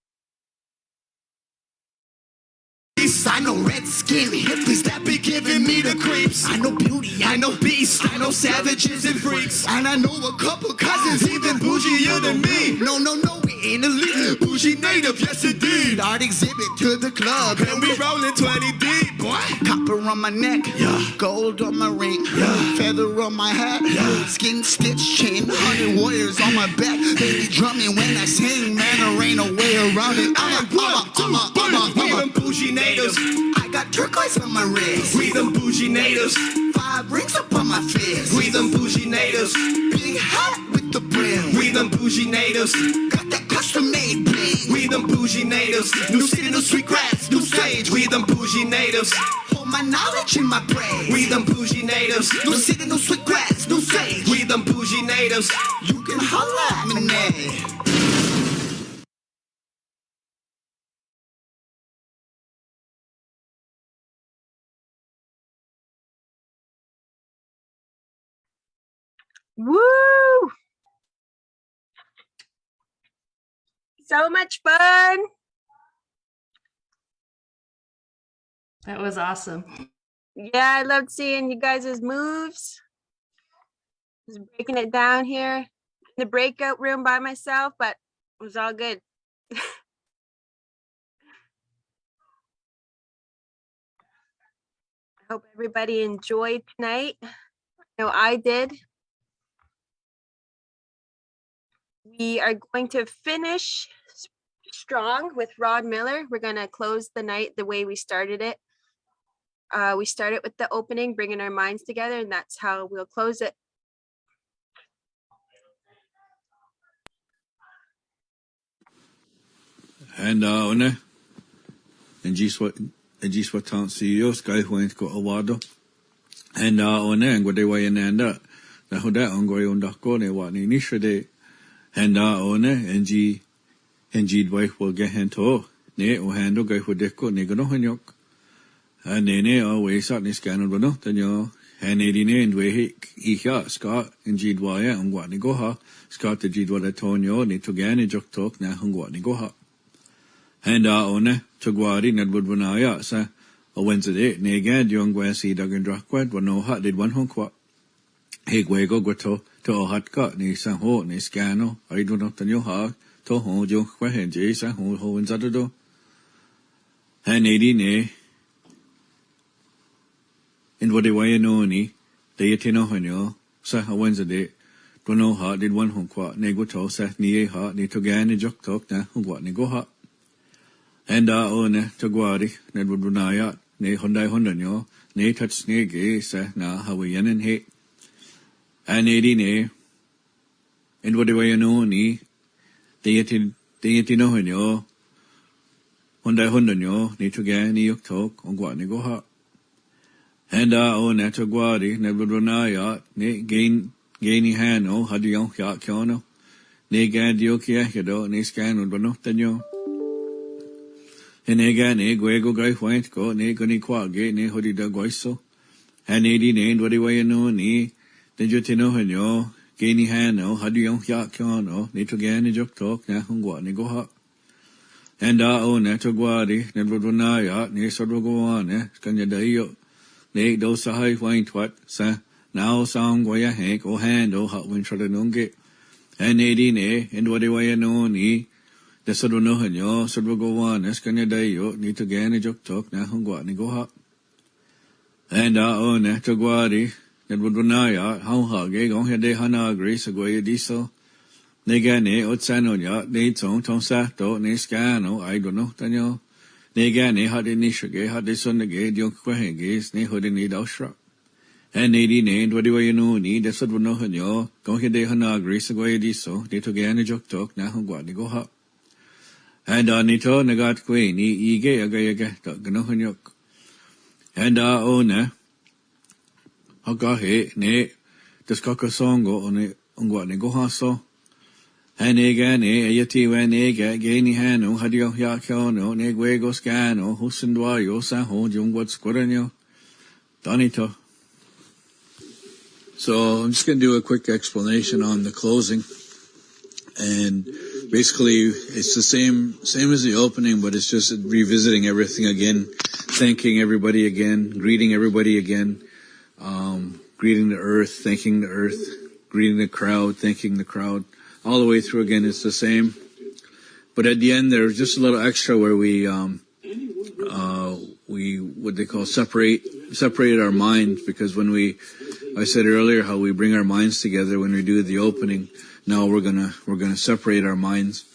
I know red-skinned hippies that be giving me the creeps. I know beauty, I know beast, I know savages and freaks. And I know a couple cousins even bougier than me. No, we ain't elite. Bougie native, yes indeed. Art exhibit to the club, and we rollin' 20 deep, boy. Copper on my neck, yeah. Gold on my ring, yeah. Feather on my hat, yeah. Skin stitch chain, 100 warriors on my back. They be drumming when I sing, man, there ain't no way around it. I'm a bougie natives. I got turquoise on my wrist. We them bougie natives. 5 rings up on my fist. We them bougie natives. Big hat with the brim. We them bougie natives. Got that custom made bling. We them bougie natives. New city, no sweet grass, new sage. We them bougie natives. Hold my knowledge in my brain. We them bougie natives. No city, no sweet grass, no sage. We them bougie natives. You can holla at me now. Woo! So much fun. That was awesome. Yeah, I loved seeing you guys' moves. Just breaking it down here in the breakout room by myself, but it was all good. I hope everybody enjoyed tonight. I know I did. We are going to finish strong with Rod Miller. We're going to close the night the way we started it. We started with the opening, bringing our minds together, and that's how we'll close it. And one, and just what town CEO Sky went ko awado. And one, and what they were in anda. Na hoda ongoy undako ne wa ni nishade. And one, and G wife will get hento. Ne o hando guy for deco negano hanyok. And nene always at this canon bono, then yo, and edine and way he Scott and G wire and what ni go ha. Scott the G what I told you, ni to gan jok talk na hung what ni go ha. And one, to guari nad would bunaya, sa a Wednesday, negad young Wessie dug and drakwad, one no hot did one honqua. Hey, Guego guto, to a hot cut, ni san ho, ni scano, I do not tell you ha, to hold you, quahen jays, and hold in Saturday. And edine. And what they were no ni, they tino honyo, sa a Wednesday, do no hot did one honqua, nego to sa ni a hot, ni to gan a jok talk na, what ni go hot. And one to guari, Ned would runaya, ne Hyundai Hondanyo, ne touch snake, sa na Hawaiian and hate. And ne, and what they were no ni, they tino honyo, Hyundai Hondanyo, ne to gan ni yok talk, on what ni go hot. And one to guari, Ned would runaya, ne gainy hano, had young yacht kyono, ne gad yokia, ne scan would run up the yo. Hene ga ne gwego gai point go ne goni kwa ge ne hodi da goiso. Hene di ne ndwadi wa no ni den jutino hanyo ge ni hano hadu yong ya kyo no ne to ge ne jok tok na hungwa ne go ha. Henda o ne to gwadi ne dwodona ya ne sodwo go wa ne kanya da yo ne do sa hai point what sa now song go ya hank o hando ha win troda nunge. Hene di ne ndwadi wa no ni the Sodno Hanyo, Sodwogowan, Eskanya Dayo, Nito Gani Jok Tok, Nahungwa Nigoha. And on Togwadi, that would Runaya, how Hage, on Hede Hana, Grace, Agoya Diesel, Negane, Otsanoya, Naton, Tom Sato, Nescano, I don't know, Tanyo. Negane had in Nishage, had the son again, Yon Quahengis, Nehood in Nidoshrap. And Nadi named, what do you know, need the Sodno Hanyo, go Hede Hana, Grace, Agoya Diesel, Nito Gani Jok Tok, Nahungwa Nigoha. And nito nagat queen ni ige agayaga ganohanyok. And ona agahe ne diskaka songo on ungwa ne gohaso. And ega ne ayati wan ega gani hano hadio yakyono ne guego scano husindwayo saho jungwat squaranyo. Donito. So I'm just going to do a quick explanation on the closing. And basically, it's the same as the opening, but it's just revisiting everything again, thanking everybody again, greeting everybody again, greeting the earth, thanking the earth, greeting the crowd, thanking the crowd. All the way through again, it's the same. But at the end, there's just a little extra where we what they call separated our minds, because when I said earlier how we bring our minds together when we do the opening. Now we're gonna separate our minds,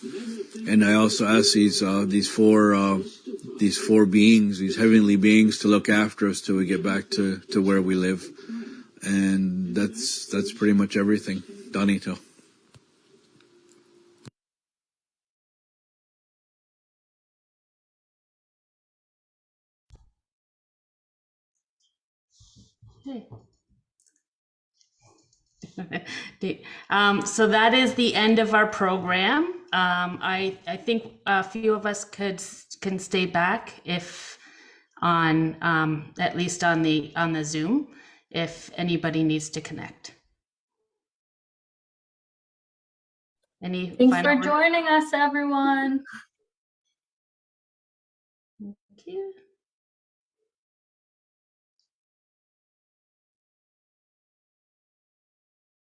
and I also ask these four beings, these heavenly beings, to look after us till we get back to where we live, and that's pretty much everything. Donito. So that is the end of our program. I think a few of us can stay back if on at least on the Zoom if anybody needs to connect. Any Thanks final for joining us, everyone. Thank you.